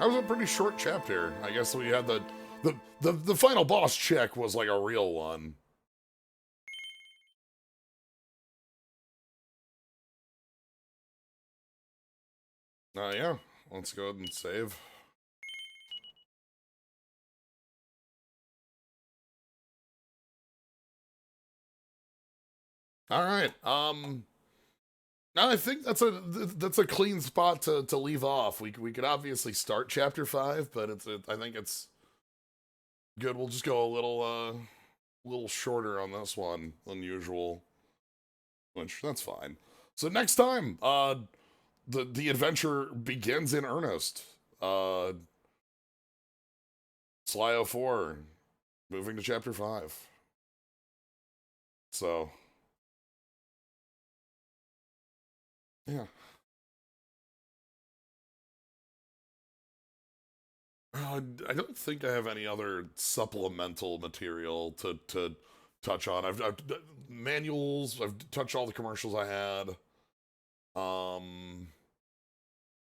That was a pretty short chapter. I guess we had the final boss check was like a real one. Yeah, let's go ahead and save. All right. I think that's a clean spot to leave off. We could obviously start chapter 5, but I think it's good. We'll just go a little shorter on this one than usual, which that's fine. So next time, the adventure begins in earnest. Sly 04, moving to chapter 5. So, yeah. I don't think I have any other supplemental material to touch on. I've manuals. I've touched all the commercials I had.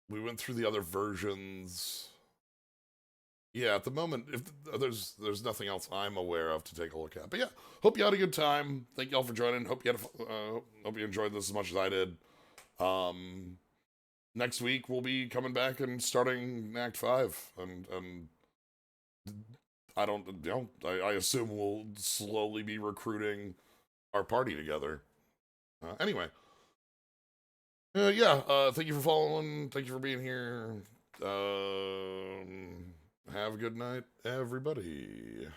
We went through the other versions. Yeah, at the moment, if there's nothing else I'm aware of to take a look at. But yeah, hope you had a good time. Thank y'all for joining. Hope you enjoyed this as much as I did. Next week we'll be coming back and starting Act 5, and I don't, I assume we'll slowly be recruiting our party together. Anyway, yeah, thank you for following. Thank you for being here. Have a good night, everybody.